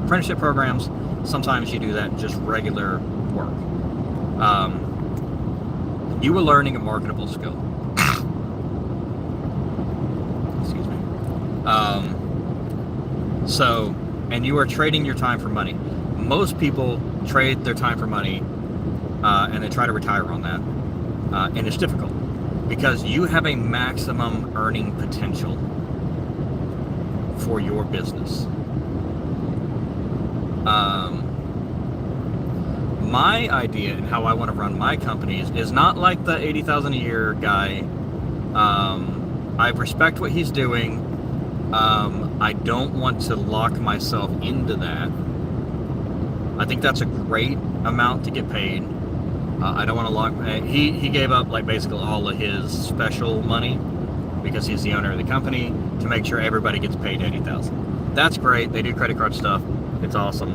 apprenticeship programs. Sometimes you do that in just regular work. You are learning a marketable skill. Excuse me. And you are trading your time for money. Most people trade their time for money, and they try to retire on that, and it's difficult. Because you have a maximum earning potential for your business. My idea and how I want to run my companies is not like the $80,000 a year guy. I respect what he's doing. I don't want to lock myself into that. I think that's a great amount to get paid. I don't want to lock. He gave up like basically all of his special money because he's the owner of the company to make sure everybody gets paid $80,000. That's great. They do credit card stuff. It's awesome.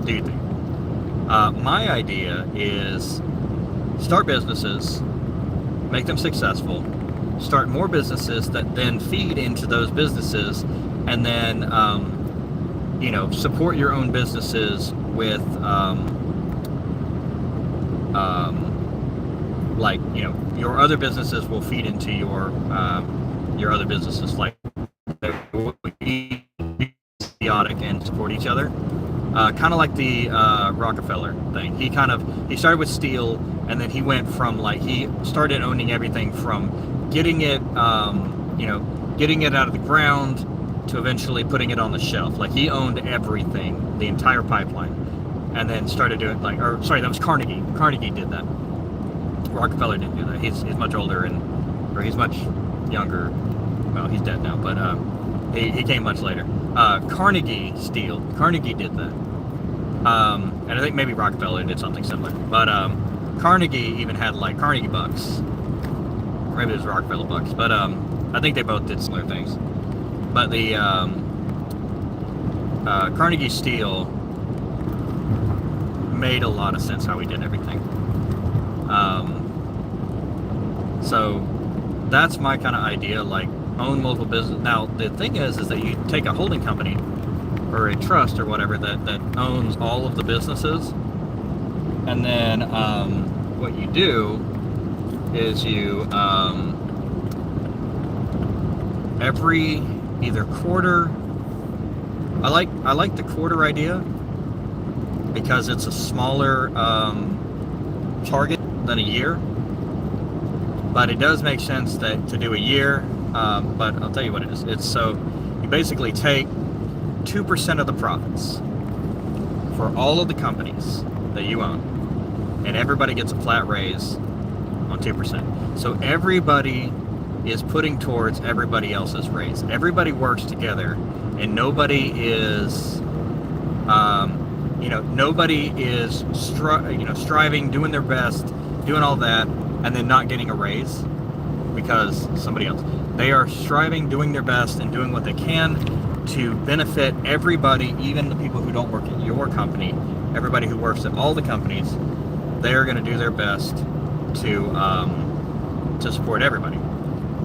Do you think? My idea is start businesses, make them successful, start more businesses that then feed into those businesses, and then support your own businesses with your other businesses will feed into your other businesses, like symbiotic and support each other. Kind of like the Rockefeller thing. He started with steel, and then he went from he started owning everything from getting it getting it out of the ground to eventually putting it on the shelf. Like, he owned everything, the entire pipeline, and then started doing that was Carnegie. Carnegie did that. Rockefeller didn't do that. He's much older or he's much younger. Well, he's dead now, but he came much later. Carnegie did that. And I think maybe Rockefeller did something similar. But Carnegie even had Carnegie bucks. Maybe it was Rockefeller bucks. But I think they both did similar things. But the Carnegie Steel made a lot of sense how he did everything. So that's my kind of idea, own multiple business. Now, the thing is that you take a holding company or a trust or whatever that owns all of the businesses, and then what you do is you every either quarter. I like the quarter idea because it's a smaller target than a year, but it does make sense to do a year. But I'll tell you what it is. It's so you basically take 2% of the profits for all of the companies that you own, and everybody gets a flat raise on 2%. So everybody is putting towards everybody else's raise. Everybody works together, and nobody is striving, doing their best, doing all that, and then not getting a raise because somebody else. They are striving, doing their best, and doing what they can to benefit everybody, even the people who don't work at your company, everybody who works at all the companies. They're going to do their best to support everybody.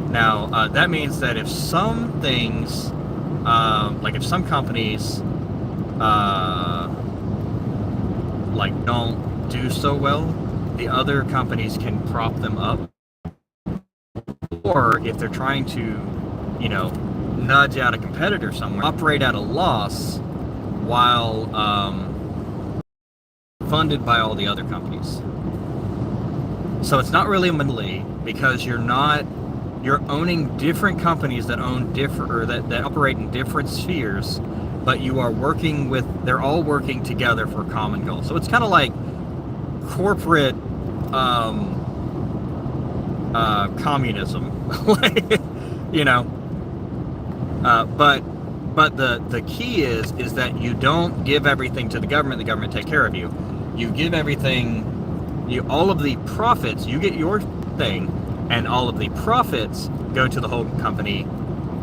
Now, that means that if some things, if some companies, don't do so well, the other companies can prop them up. Or if they're trying to, nudge out a competitor somewhere, operate at a loss while funded by all the other companies. So it's not really a monopoly because you're owning different companies that own different, or that operate in different spheres, but they're all working together for a common goal. So it's kind of like corporate communism, but the key is that you don't give everything to the government take care of you. You give everything, all of the profits, you get your thing, and all of the profits go to the whole company,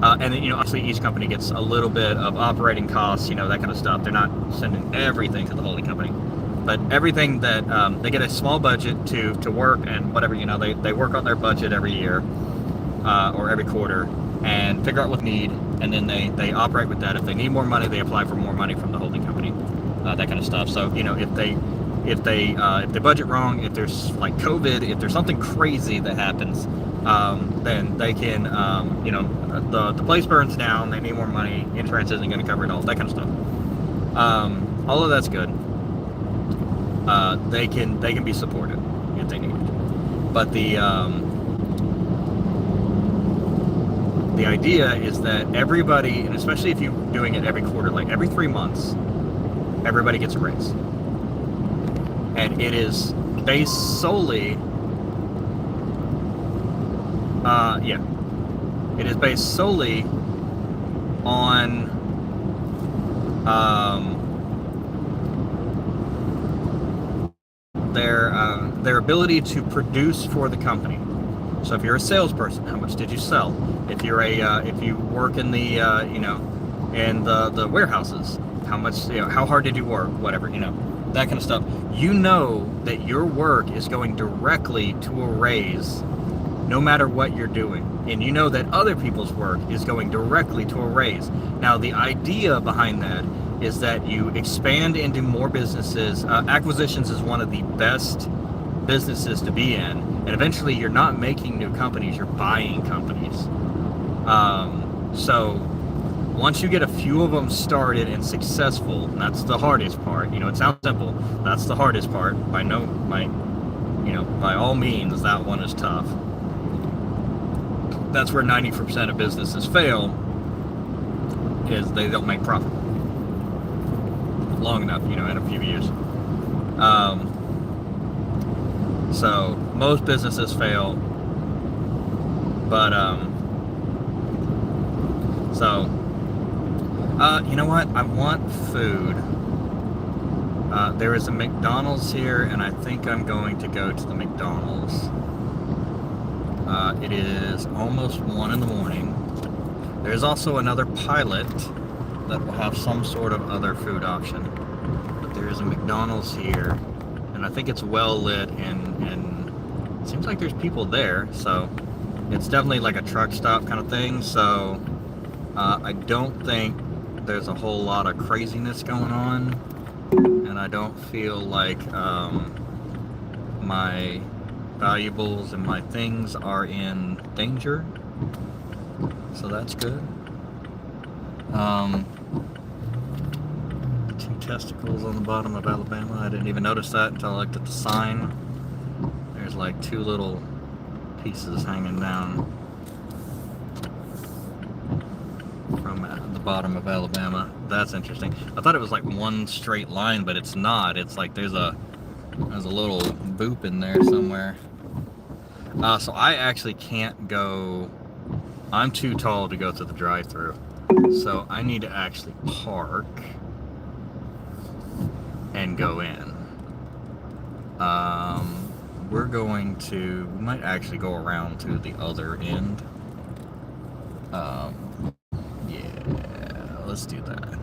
and then obviously each company gets a little bit of operating costs, that kind of stuff. They're not sending everything to the holding company, but everything that they get a small budget to work, and whatever, they work on their budget every year or every quarter and figure out what they need, and then they operate with that. If they need more money, they apply for more money from the holding company, that kind of stuff. So if they budget wrong, if there's COVID, if there's something crazy that happens, then they can the place burns down, they need more money, insurance isn't going to cover it all, that kind of stuff. All of that's good. They can be supported if they need it. But the idea is that everybody, and especially if you're doing it every quarter, every 3 months, everybody gets a raise. And it is based solely, it is based solely on their ability to produce for the company. So if you're a salesperson, how much did you sell? If you're if you work in the and the warehouses. How much, how hard did you work? Whatever, that kind of stuff. You know that your work is going directly to a raise, no matter what you're doing, and you know that other people's work is going directly to a raise. Now, the idea behind that is that you expand into more businesses. Acquisitions is one of the best businesses to be in, and eventually you're not making new companies, you're buying companies. So once you get a few of them started and successful, and that's the hardest part. It sounds simple. That's the hardest part. By all means, that one is tough. That's where 90% of businesses fail, is they don't make profit long enough, in a few years. So most businesses fail, but you know what? I want food. There is a McDonald's here, and I think I'm going to go to the McDonald's. It is almost 1 in the morning. There's also another Pilot that will have some sort of other food option. But there is a McDonald's here, and I think it's well lit, and it seems like there's people there, so it's definitely like a truck stop kind of thing. So I don't think there's a whole lot of craziness going on, and I don't feel like my valuables and my things are in danger, so that's good. 2 testicles on the bottom of Alabama. I didn't even notice that until I looked at the sign. There's like 2 little pieces hanging down from the bottom of Alabama. That's interesting. I thought it was like one straight line, but it's not. It's like there's a little boop in there somewhere. So I actually can't go. I'm too tall to go to the drive-thru, so I need to actually park and go in. We might actually go around to the other end. Yeah, let's do that.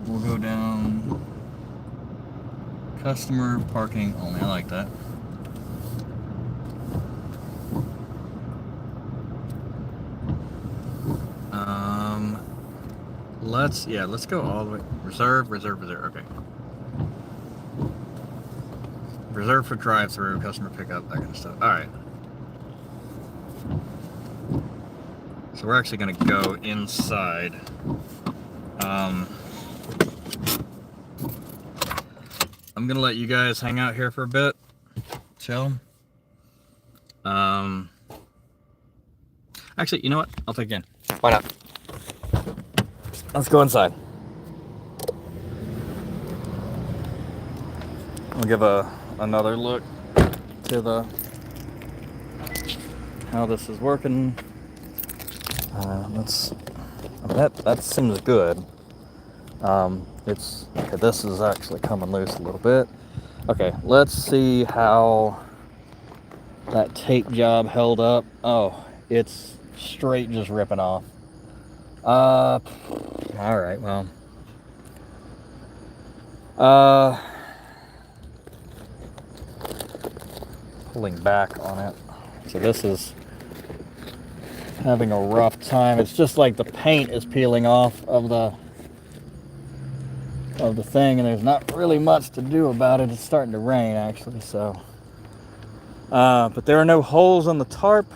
We'll go down customer parking only. I like that. Let's go all the way. Reserve. Okay. Reserve for drive-through, customer pickup, that kind of stuff. All right. So we're actually going to go inside. I'm going to let you guys hang out here for a bit. Chill. Actually, you know what? I'll take you in. Why not? Let's go inside. I'll give another look to how this is working. That seems good. This is actually coming loose a little bit. Okay, let's see how that tape job held up. Oh, it's straight just ripping off. All right, well. Pulling back on it. So this is having a rough time. It's just like the paint is peeling off of the thing, and there's not really much to do about it. It's starting to rain actually, so but there are no holes on the tarp.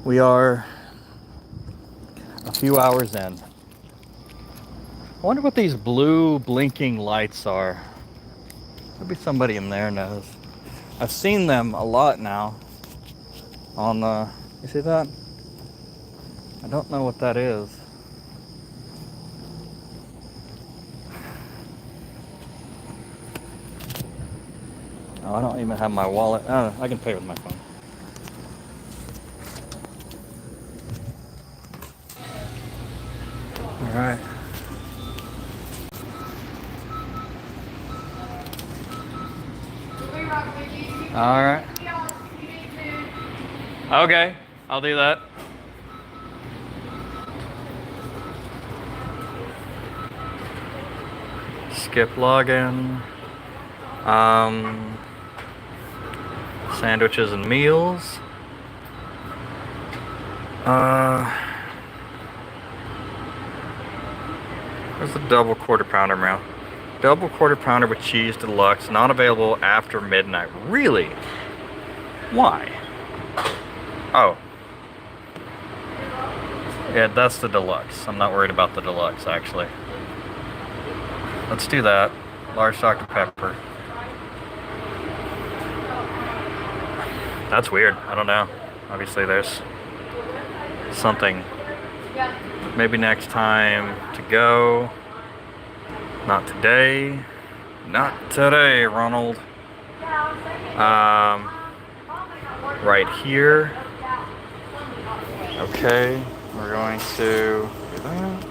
We are a few hours in. I wonder what these blue blinking lights are. Maybe somebody in there knows. I've seen them a lot now on the, you see that? I don't know what that is. Oh, I don't even have my wallet. Oh, I can pay with my phone. All right. All right. Okay, I'll do that. skip login. Sandwiches and meals. Where's the double quarter pounder meal? Double quarter pounder with cheese deluxe, not available after midnight. Really? Why? Oh. Yeah, that's the deluxe. I'm not worried about the deluxe, actually. Let's do that. Large Dr. Pepper. That's weird. I don't know. Obviously, there's something. Maybe next time to go. Not today. Not today, Ronald. Right here. Okay. We're going to do that.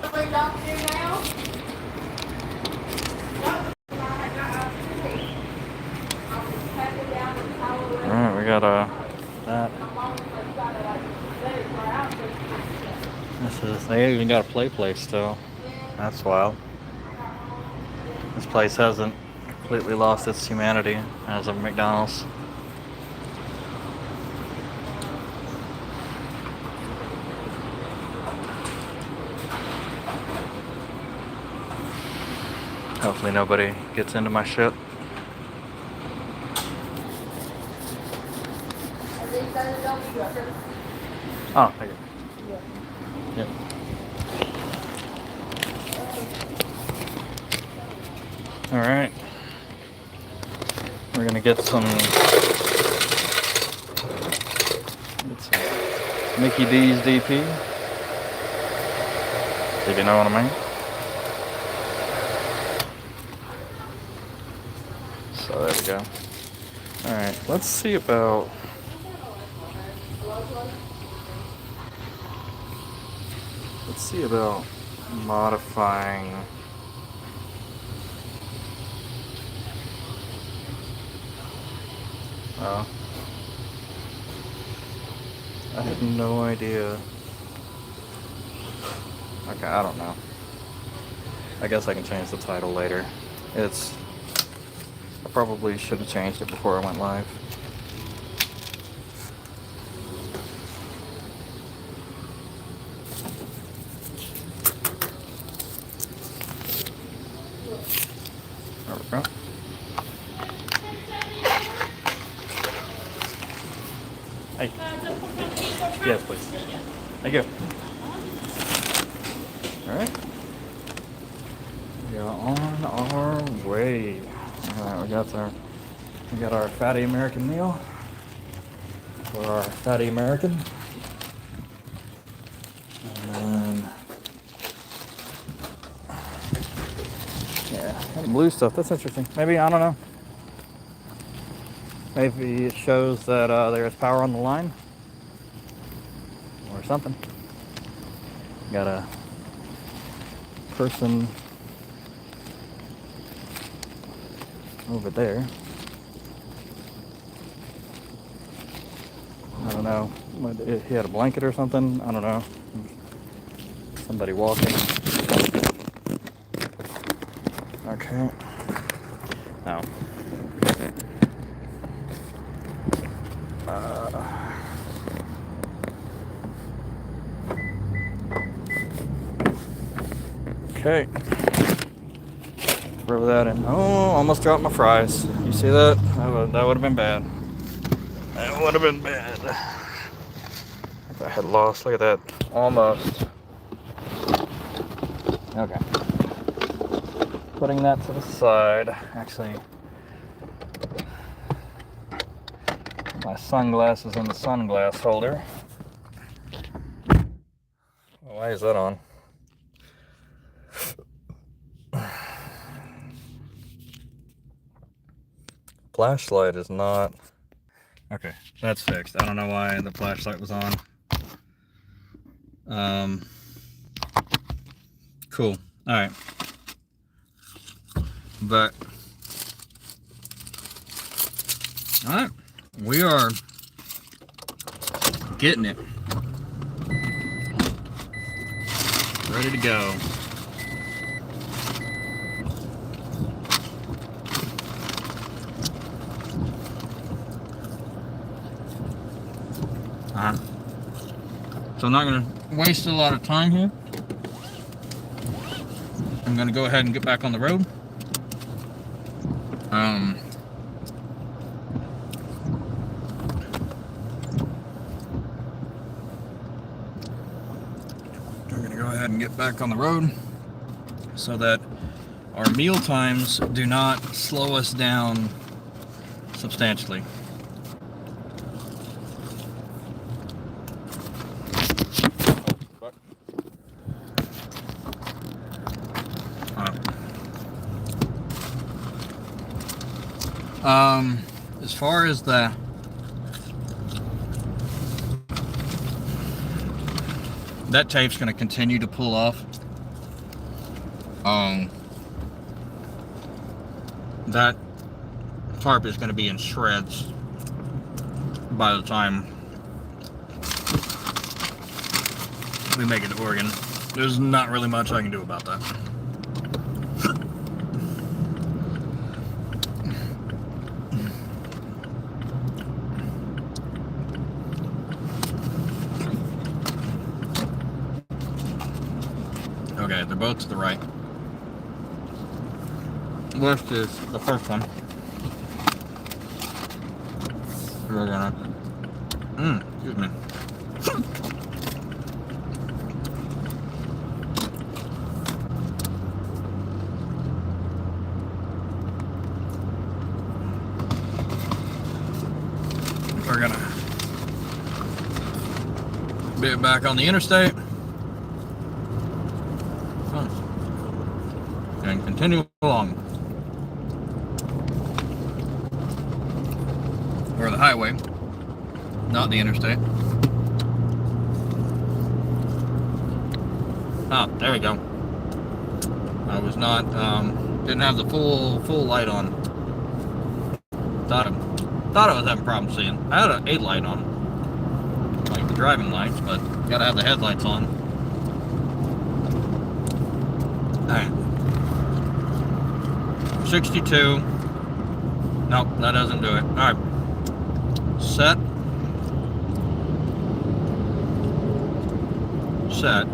Alright, we got that. They even got a play place still. That's wild. This place hasn't completely lost its humanity as a McDonald's. Hopefully nobody gets into my shit. Oh, thank you. Yep. All right. We're gonna get some Mickey D's DP. If you know what I mean. So there we go. All right. Let's see about. Let's see about modifying. Oh. I have no idea. Okay, I don't know. I guess I can change the title later. I probably should have changed it before I went live. There we go. Hey. Yes, please. Thank you. All right. We are on our way. All right, we got our fatty American meal for our fatty American. And then, yeah, and blue stuff. That's interesting. Maybe, I don't know. Maybe it shows that there's power on the line or something. Got a person over there. I don't know. He had a blanket or something. I don't know. Somebody walking. Okay. No. Okay. Throw that in. Oh, almost dropped my fries. You see that? That would have been bad. That would have been bad. If I had lost. Look at that. Almost. Okay. Putting that to the side. Actually, my sunglasses in the sunglass holder. Why is that on? Flashlight is not. Okay, that's fixed. I don't know why the flashlight was on. Cool. All right. But all right, we are getting it. Ready to go. So I'm not going to waste a lot of time here. I'm going to go ahead and get back on the road. I'm going to go ahead and get back on the road so that our meal times do not slow us down substantially. As far as that tape's going to continue to pull off. That tarp is going to be in shreds by the time we make it to Oregon. There's not really much I can do about that. Okay, they're both to the right. Left is the first one. We're gonna... excuse me. We're gonna be back on the interstate. And continue along. Or the highway, not the interstate. Ah, there we go. I was not, didn't have the full light on. Thought I was having problems seeing. I had a light on, like the driving lights, but gotta have the headlights on. Alright. 62. Nope, that doesn't do it. Alright. Set. Set.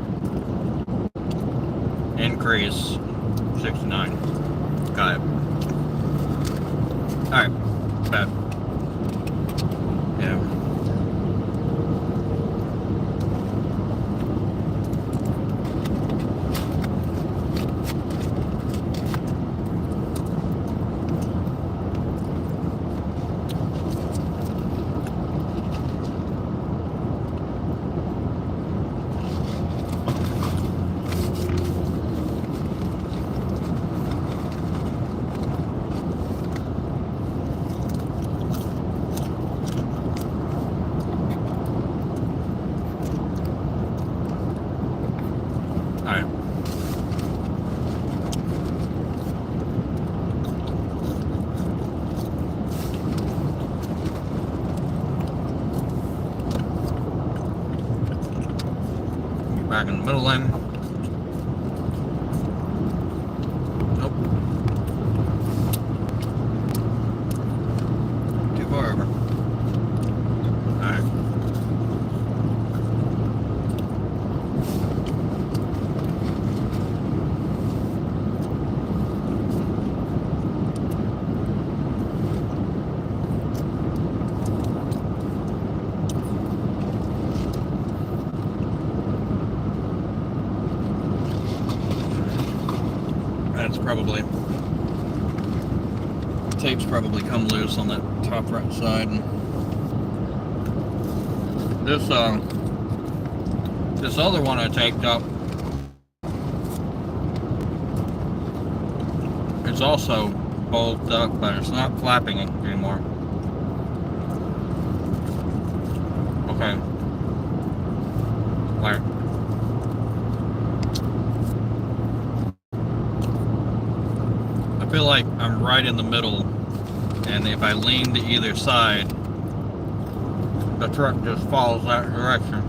Increase. 69. Got it. Alright. Bad. Yeah. Back in the middle lane. Nope. Too far over. Alright. That's probably, tape's probably come loose on that top right side. And this other one I taped up, it's also bolted up, but it's not flapping anymore. Okay. Like, I feel like I'm right in the middle, and if I lean to either side, the truck just follows that direction.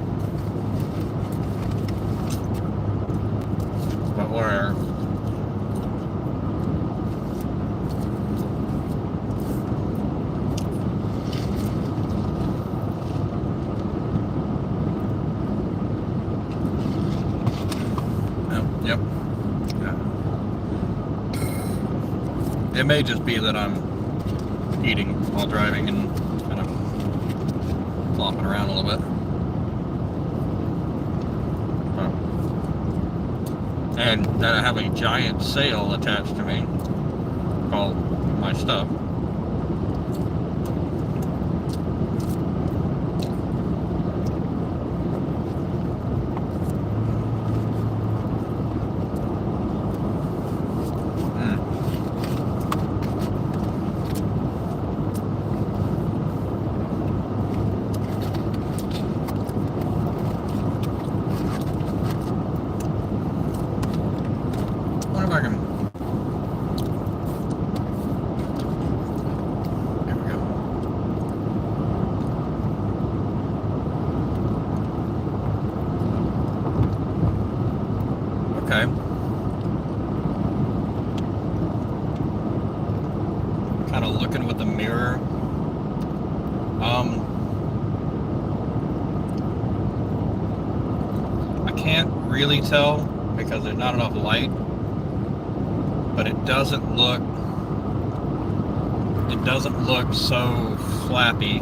But whatever. It may just be that I'm eating while driving and kind of flopping around a little bit. And that I have a giant sail attached to me called my stuff. Okay. Kind of looking with the mirror. I can't really tell because there's not enough light, but it doesn't look so flappy.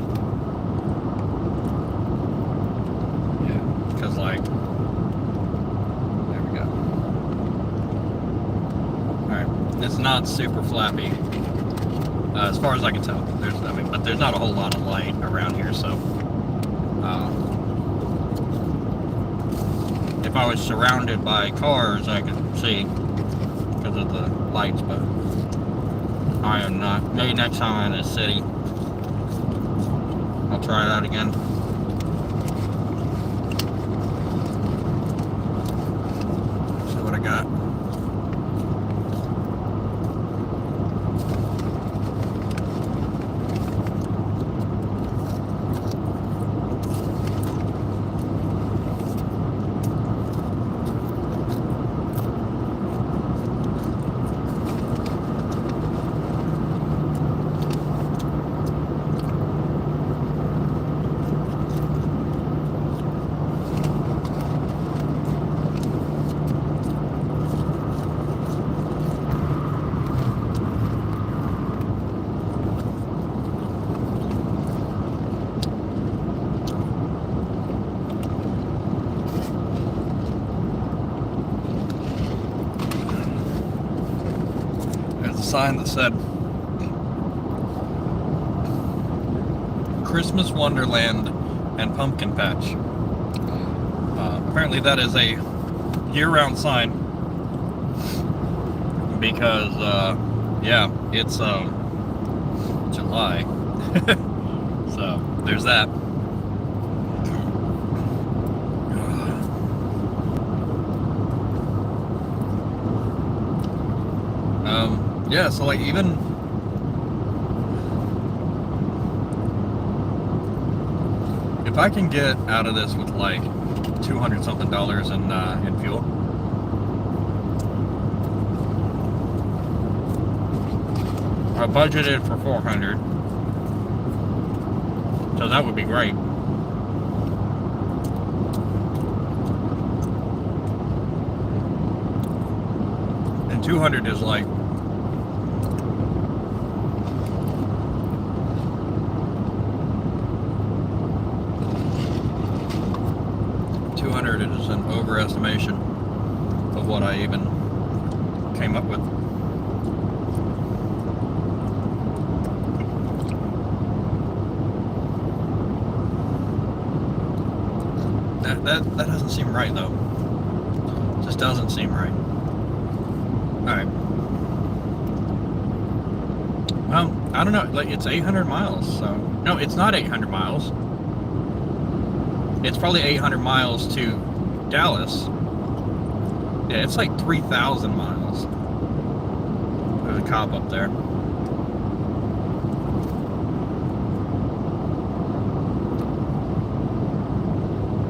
Yeah, because like, there we go. Alright, it's not super flappy. As far as I can tell, but there's not a whole lot of light around here, so if I was surrounded by cars, I could see because of the lights, but I am not. Maybe next time I'm in a city, I'll try it out again. See what I got. Sign that said Christmas Wonderland and Pumpkin Patch. Apparently that is a year-round sign because yeah, it's July. So there's that. Yeah, so like even if I can get out of this with like $200 something in fuel, I budgeted for 400, so that would be great. And 200 is like is an overestimation of what I even came up with. That doesn't seem right though. Just doesn't seem right. Alright. Well, I don't know, like it's 800 miles, so no, it's not 800 miles. It's probably 800 miles to Dallas. Yeah, it's like 3,000 miles. There's a cop up there.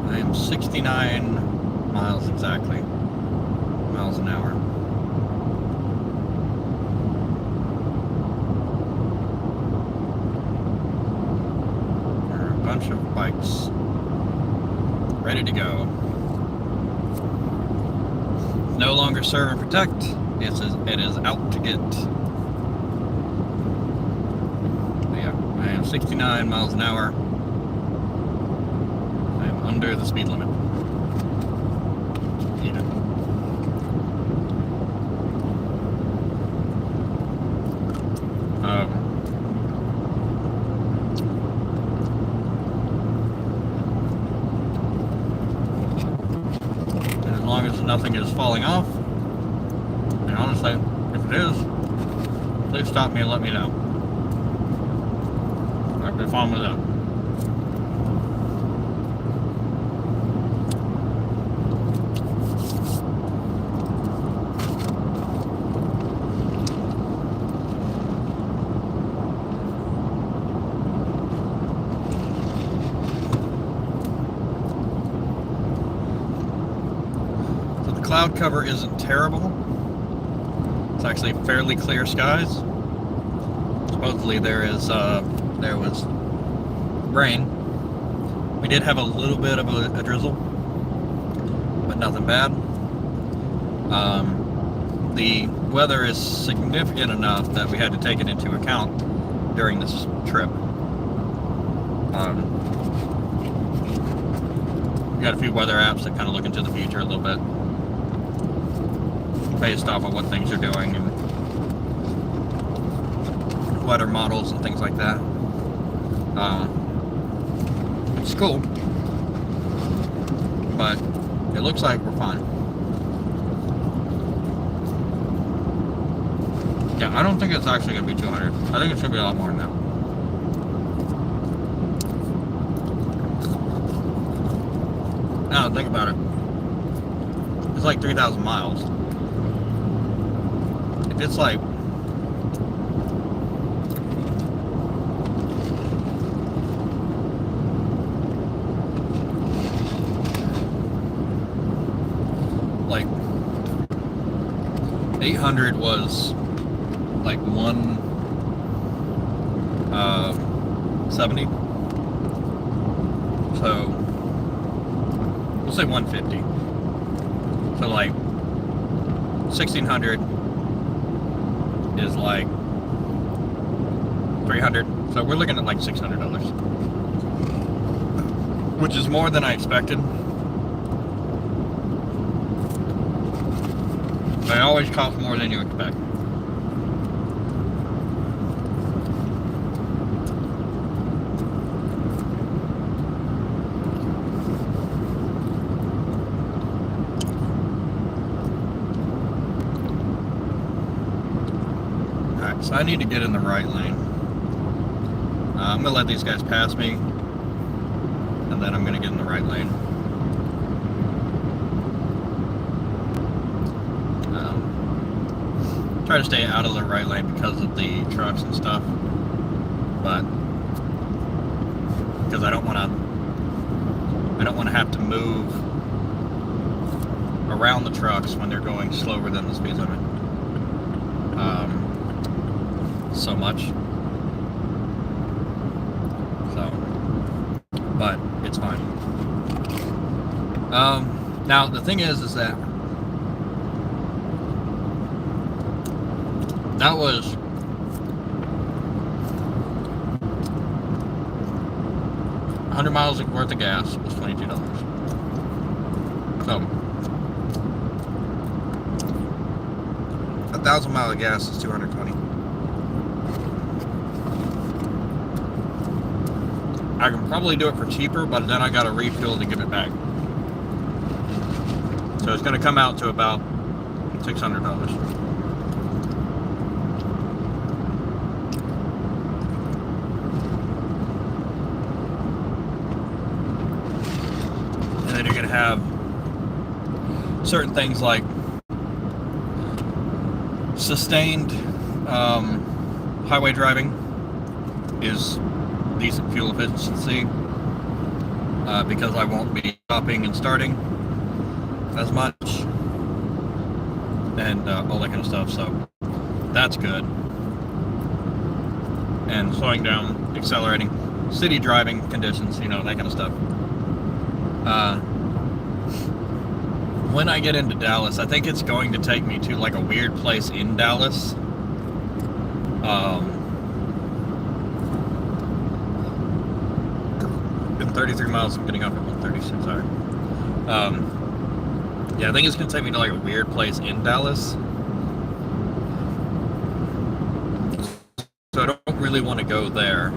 I am 69 miles exactly. Miles an hour. There are a bunch of bikes ready to go. No longer serve and protect. It is out to get. I am 69 miles an hour. I am under the speed limit. Yeah. And as long as nothing is falling off, and honestly, if it is, please stop me and let me know. I'd be fine with that. So the cloud cover isn't terrible. It's actually fairly clear skies. Supposedly there was rain. We did have a little bit of a drizzle, but nothing bad. The weather is significant enough that we had to take it into account during this trip. We got a few weather apps that kind of look into the future a little bit, based off of what things are doing, and weather models and things like that. It's cool, but it looks like we're fine. Yeah, I don't think it's actually going to be 200. I think it's going to be a lot more than that. Now, think about it. It's like 3,000 miles. If it's like like 800 was like 170. So we'll say 150. So like 1600 is like 300. So we're looking at like $600, which is more than I expected. They always cost more than you expect. Alright, so I need to get in the right lane. I'm going to let these guys pass me, and then I'm going to get in the right lane. Try to stay out of the right lane because of the trucks and stuff, but because I don't want to have to move around the trucks when they're going slower than the speed limit so much. So, but it's fine. Now the thing is that that was $100 miles worth of gas was $22. So 1,000 miles of gas is $220. I can probably do it for cheaper, but then I got to refuel to give it back. So it's going to come out to about $600. And then you're going to have certain things like sustained highway driving is decent fuel efficiency because I won't be stopping and starting as much and all that kind of stuff, so that's good. And slowing down, accelerating, city driving conditions, you know, that kind of stuff. When I get into Dallas, I think it's going to take me to like a weird place in Dallas. In 33 miles, I'm getting off at 136. Sorry. Yeah, I think it's gonna take me to like a weird place in Dallas. So I don't really want to go there.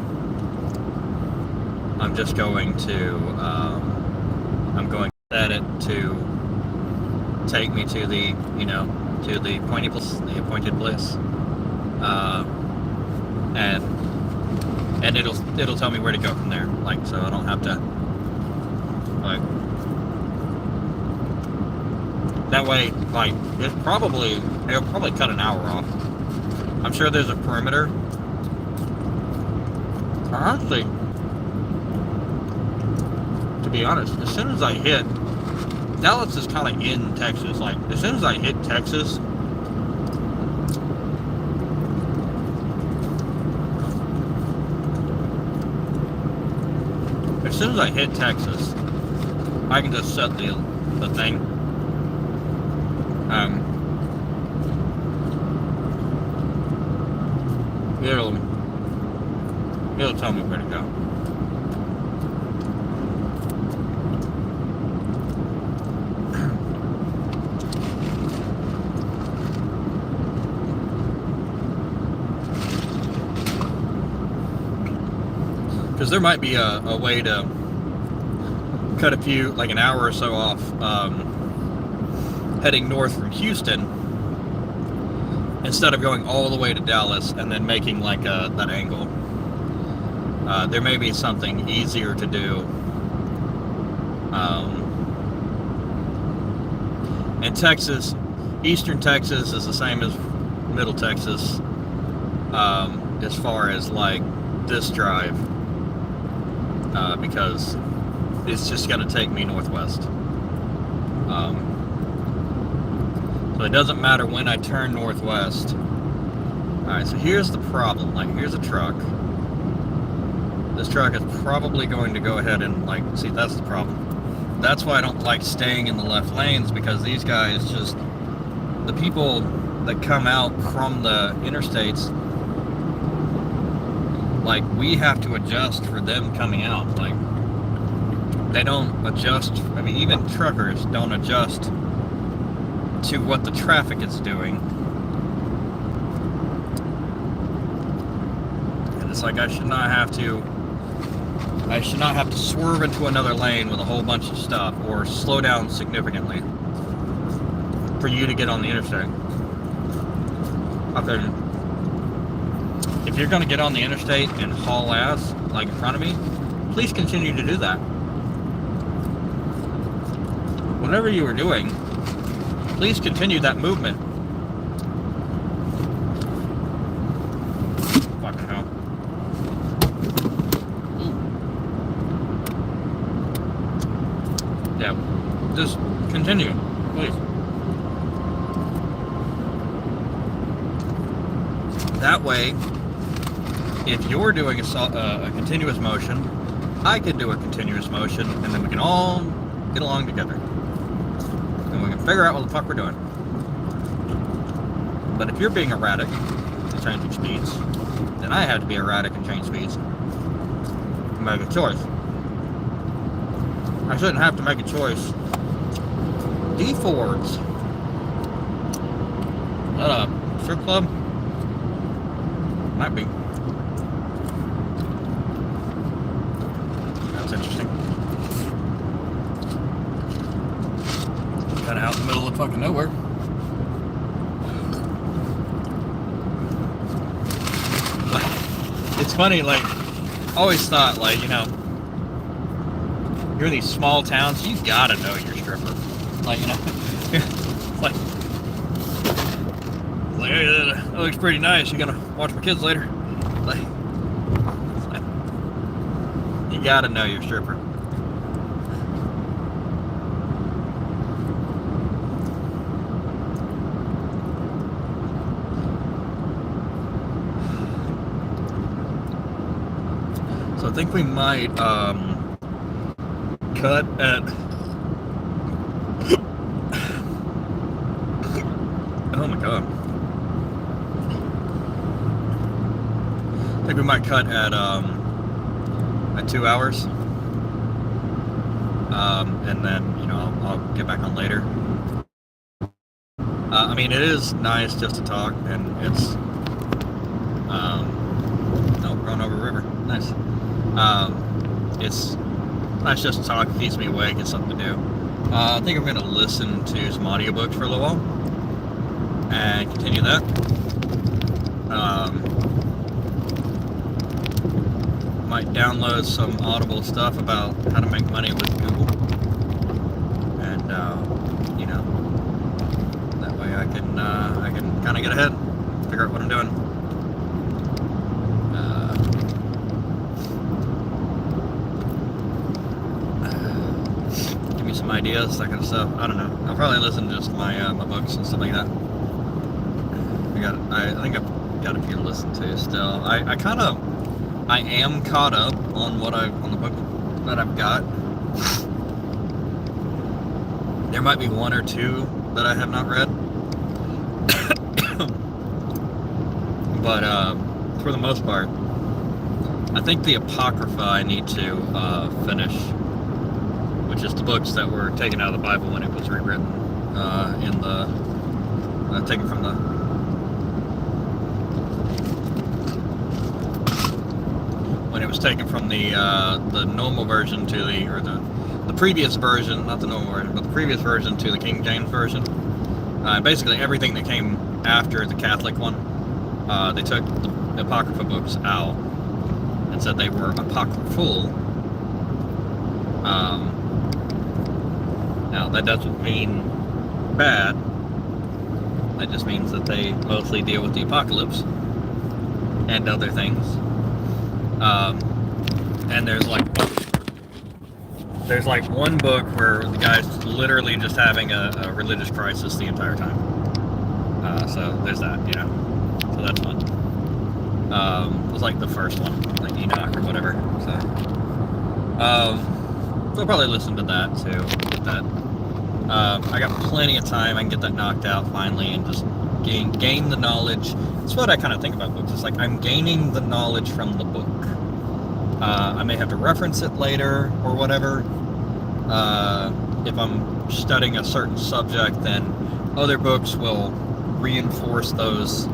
I'm just going to. I'm going to set it to take me to the, to the appointed bliss, and it'll tell me where to go from there. Like, so I don't have to, like, that way, like, it'll probably cut an hour off. I'm sure there's a perimeter. Honestly, to be honest, as soon as I hit, Dallas is kind of in Texas. Like, as soon as I hit Texas, I can just set the thing. It'll tell me where to go. Because there might be a way to cut a few, like an hour or so off, heading north from Houston, instead of going all the way to Dallas and then making like that angle. There may be something easier to do. And Texas, eastern Texas is the same as middle Texas, as far as like this drive, because it's just going to take me northwest. So it doesn't matter when I turn northwest. Alright, so here's the problem. Like, here's a truck. This truck is probably going to go ahead and, like, see, that's the problem. That's why I don't like staying in the left lanes, because these guys just, the people that come out from the interstates, like, we have to adjust for them coming out. Like, they don't adjust. I mean, even truckers don't adjust to what the traffic is doing. And it's like, I should not have to swerve into another lane with a whole bunch of stuff, or slow down significantly for you to get on the interstate. Okay. If you're going to get on the interstate and haul ass, like in front of me, please continue to do that. Whatever you are doing, please continue that movement. Fucking hell. Yeah, just continue, please. That way, if you're doing a continuous motion, I can do a continuous motion, and then we can all get along together. And we can figure out what the fuck we're doing. But if you're being erratic and changing speeds, then I have to be erratic and change speeds. Make a choice. I shouldn't have to make a choice. D Fords. Is that a strip club? Might be. That's interesting. Kind of out in the middle of fucking nowhere. It's funny, like, I always thought, like, you know, you're in these small towns, you gotta know your stripper. Like, you know, like, hey, that looks pretty nice. You gonna watch my kids later? Like, you gotta know your stripper. So I think we might cut at oh my god. I think we might cut at 2 hours. and then, you know, I'll get back on later. I mean, it is nice just to talk, and it's, oh, we're going over a river. Nice. It's nice just to talk. It keeps me awake. It's something to do. I think I'm going to listen to some audiobooks for a little while and continue that. Might download some Audible stuff about how to make money with Google, and you know, that way I can kind of get ahead, figure out what I'm doing. Give me some ideas, that kind of stuff. I don't know. I'll probably listen to just my my books and stuff like that. I think I've got a few to listen to still. I am caught up on on the book that I've got. There might be one or two that I have not read, but for the most part, I think the Apocrypha I need to finish, which is the books that were taken out of the Bible when it was rewritten, in the taken from the normal version to the previous version, not the normal version, but the previous version to the King James version. Basically everything that came after the Catholic one, they took the Apocrypha books out and said they were apocryphal. Now that doesn't mean bad. That just means that they mostly deal with the apocalypse and other things. And there's like one book where the guy's literally just having a religious crisis the entire time. So there's that, you know. So that's fun. It was like the first one, like Enoch or whatever. So I'll probably listen to that too. Get that. I got plenty of time. I can get that knocked out finally and just gain the knowledge. That's what I kind of think about books. It's like I'm gaining the knowledge from the book. I may have to reference it later or whatever. If I'm studying a certain subject, then other books will reinforce those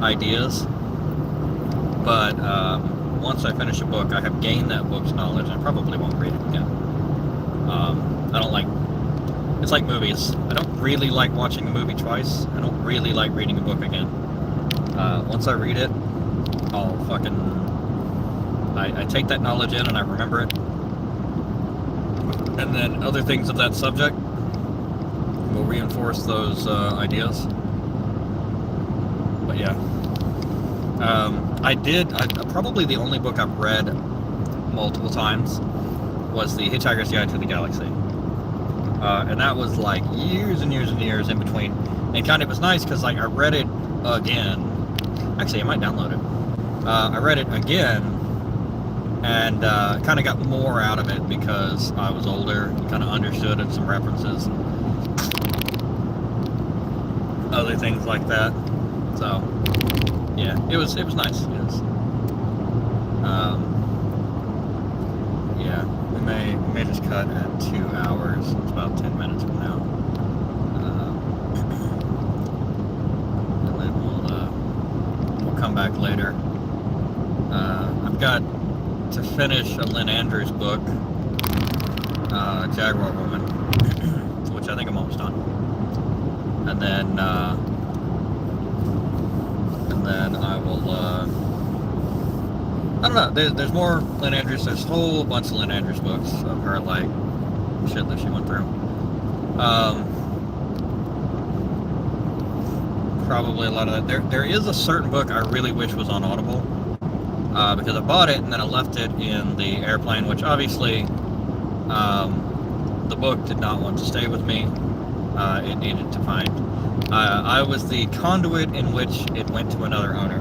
ideas. But once I finish a book, I have gained that book's knowledge, and I probably won't read it again. I don't like... It's like movies. I don't really like watching a movie twice. I don't really like reading a book again. Once I read it, I'll fucking... I take that knowledge in and I remember it. And then other things of that subject will reinforce those ideas. But yeah. Probably the only book I've read multiple times was The Hitchhiker's Guide to the Galaxy. And that was like years and years and years in between. And kind of was nice because like I read it again. Actually, I might download it. I read it again and kind of got more out of it because I was older and kind of understood some references and other things like that. So yeah, it was nice. It was, yeah, we may just cut at 2 hours. It's about 10 minutes from now. And then we'll come back later. I've got to finish a Lynn Andrews book, Jaguar Woman, which I think I'm almost done. And then I will, I don't know, there's more Lynn Andrews. There's a whole bunch of Lynn Andrews books of her, like, shit that she went through. Probably a lot of that. There is a certain book I really wish was on Audible, because I bought it and then I left it in the airplane, which obviously the book did not want to stay with me. It needed to find. I was the conduit in which it went to another owner.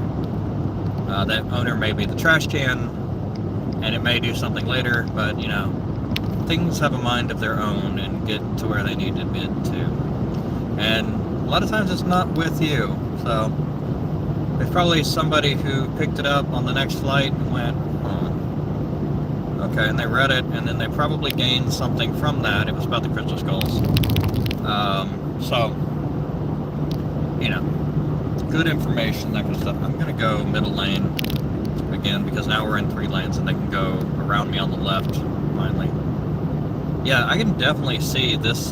That owner may be the trash can, and it may do something later, but, you know, things have a mind of their own and get to where they need to get to. And a lot of times it's not with you, so there's probably somebody who picked it up on the next flight and went, Okay, and they read it, and then they probably gained something from that. It was about the crystal skulls. So, you know, good information, that kind of stuff. I'm going to go middle lane again, because now we're in 3 lanes, and they can go around me on the left, finally. Yeah, I can definitely see this,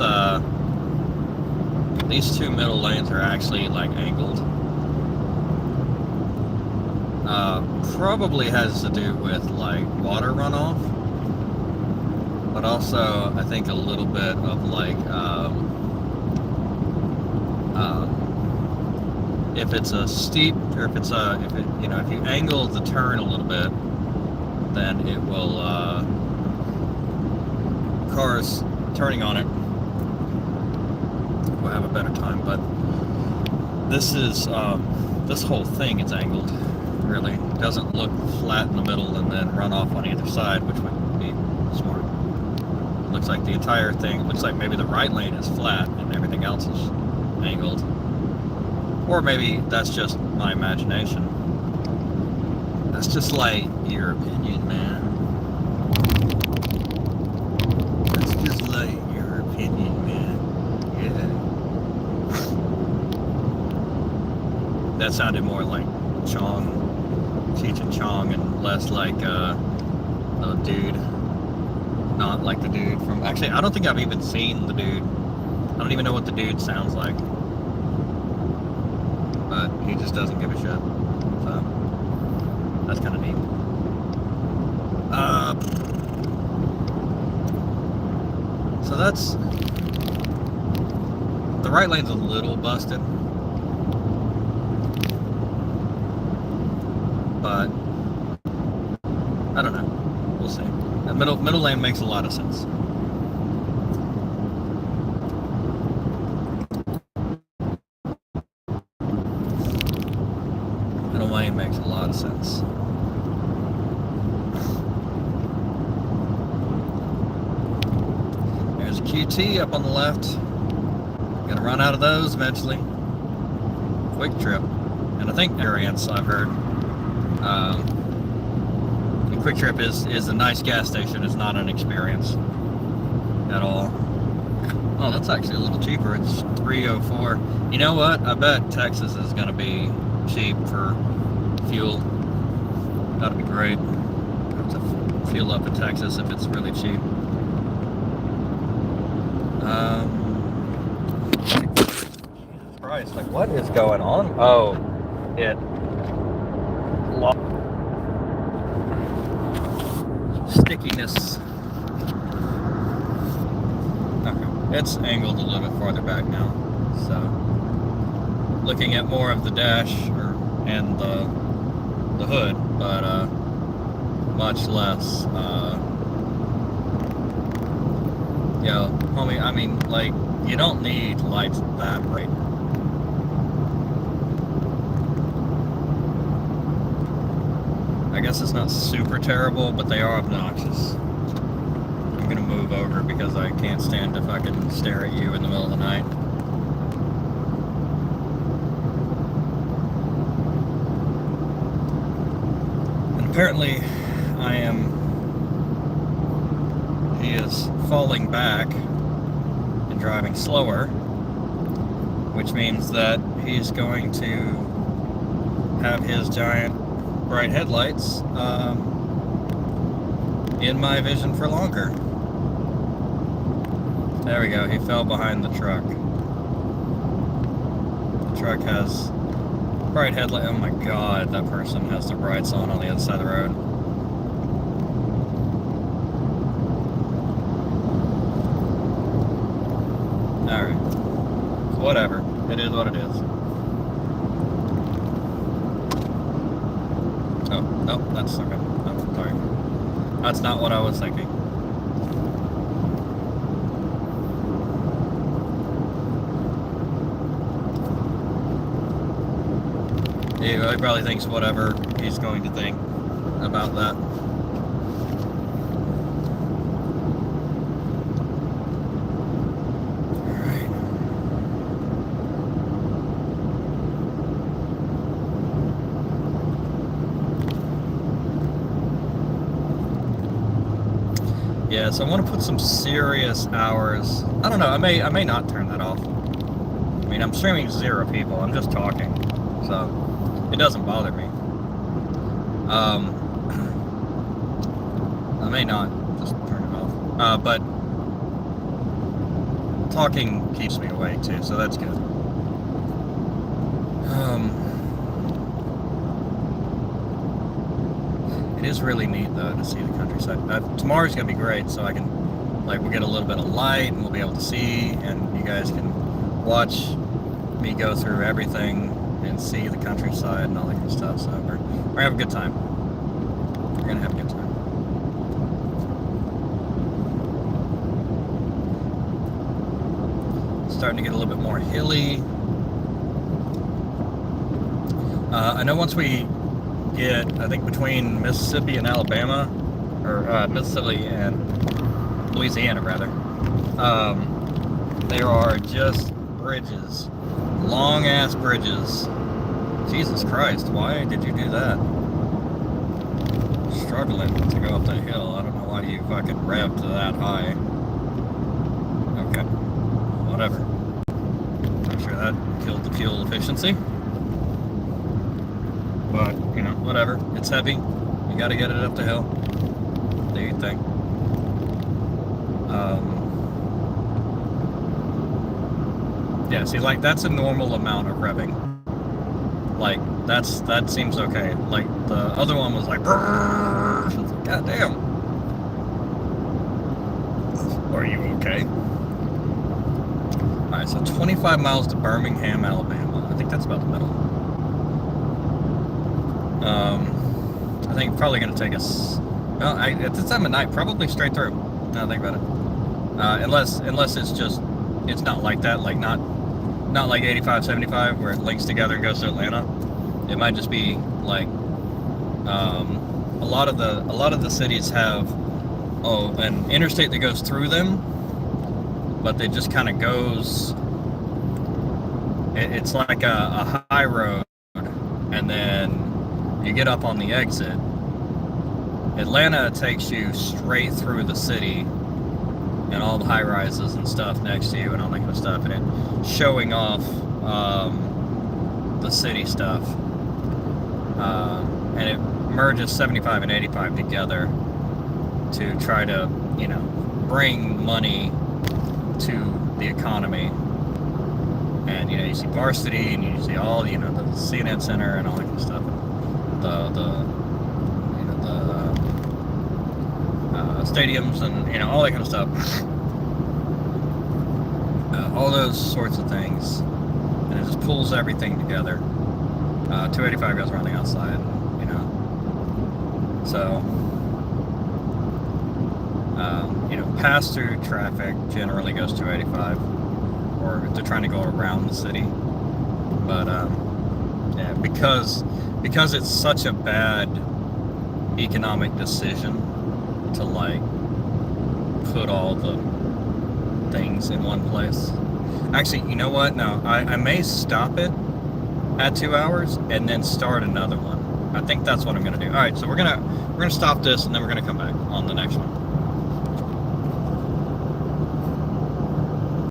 these 2 middle lanes are actually, like, angled. Probably has to do with, like, water runoff. But also, I think a little bit of, like, if it's a steep, or if it's a, if you angle the turn a little bit, then it will, cars turning on it will have a better time. But this is, this whole thing is angled, really. It doesn't look flat in the middle and then run off on either side, which would be smart. It looks like the entire thing, looks like maybe the right lane is flat and everything else is angled. Or maybe that's just my imagination. That's just like your opinion, man. That's just like your opinion, man. Yeah. That sounded more like Chong, Cheech and Chong, and less like a dude. Not like the dude from... Actually, I don't think I've even seen the dude. I don't even know what the dude sounds like. But he just doesn't give a shit. So, that's kind of neat. So that's... The right lane's a little busted. But, I don't know. We'll see. The middle lane makes a lot of sense. Middle lane makes a lot of sense. There's a QT up on the left. Gonna run out of those eventually. Quick Trip. And I think variants I've heard. The Quick Trip is a nice gas station. It's not an experience at all. Oh, that's actually a little cheaper. It's $3.04. You know what? I bet Texas is gonna be cheap for fuel. That'd be great. To fuel up in Texas if it's really cheap. Jesus Christ, like what is going on? Oh, it lost stickiness. Okay, it's angled a little bit farther back now. So, looking at more of the dash and the hood, but much less. Yo, homie, I mean, like, you don't need lights that bright. I guess it's not super terrible, but they are obnoxious. I'm gonna move over because I can't stand if I can stare at you in the middle of the night. And apparently, he is falling back and driving slower, which means that he's going to have his giant bright headlights in my vision for longer. There we go, he fell behind the truck. The truck has bright headlight. Oh my god, that person has their brights on the other side of the road. Alright. Whatever. It is what it is. Oh, no, that's okay. No, sorry. That's not what I was thinking. He probably thinks whatever he's going to think about that. Alright. Yeah, so I want to put some serious hours. I don't know. I may not turn that off. I mean, I'm streaming 0 people. I'm just talking, so it doesn't bother me. I may not just turn it off. But talking keeps me awake too, so that's good. It is really neat though to see the countryside. Tomorrow's gonna be great, so I can, like, we'll get a little bit of light and we'll be able to see, and you guys can watch me go through everything and see the countryside and all that kind of stuff. So we're gonna have a good time. We're gonna have a good time. Starting to get a little bit more hilly. I know once we get, I think between Mississippi and Alabama, or Mississippi and Louisiana rather, there are just bridges, long ass bridges. Jesus Christ, why did you do that? Struggling to go up that hill. I don't know why you fucking revved that high. Okay, whatever. I'm sure that killed the fuel efficiency. But, you know, whatever. It's heavy. You gotta get it up the hill. Do your thing. Yeah, see, like, that's a normal amount of revving. Like, that seems okay. Like, the other one was like, God damn. Are you okay? Alright, so 25 miles to Birmingham, Alabama. I think that's about the middle. I think it's probably going to take us, well, at this time of night, probably straight through. Now I think about it. Unless it's just, it's not like that, like not like 85, 75, where it links together and goes to Atlanta. It might just be like, a lot of the cities have, an interstate that goes through them, but it just kind of goes, it's like a high road, and then you get up on the exit. Atlanta takes you straight through the city and all the high rises and stuff next to you and all that kind of stuff, and it showing off the city stuff, and it merges 75 and 85 together to try to, you know, bring money to the economy. And, you know, you see Varsity and you see all, you know, the CNN Center and all that kind of stuff. The stadiums and, you know, all that kind of stuff. All those sorts of things. And it just pulls everything together. 285 goes around the outside, you know. So, you know, pass-through traffic generally goes 285. Or if they're trying to go around the city. But, yeah, because it's such a bad economic decision to, like, put all the things in one place. Actually, you know what? No, I may stop it at 2 hours and then start another one. I think that's what I'm gonna do. All right, so we're gonna stop this and then we're gonna come back on the next one.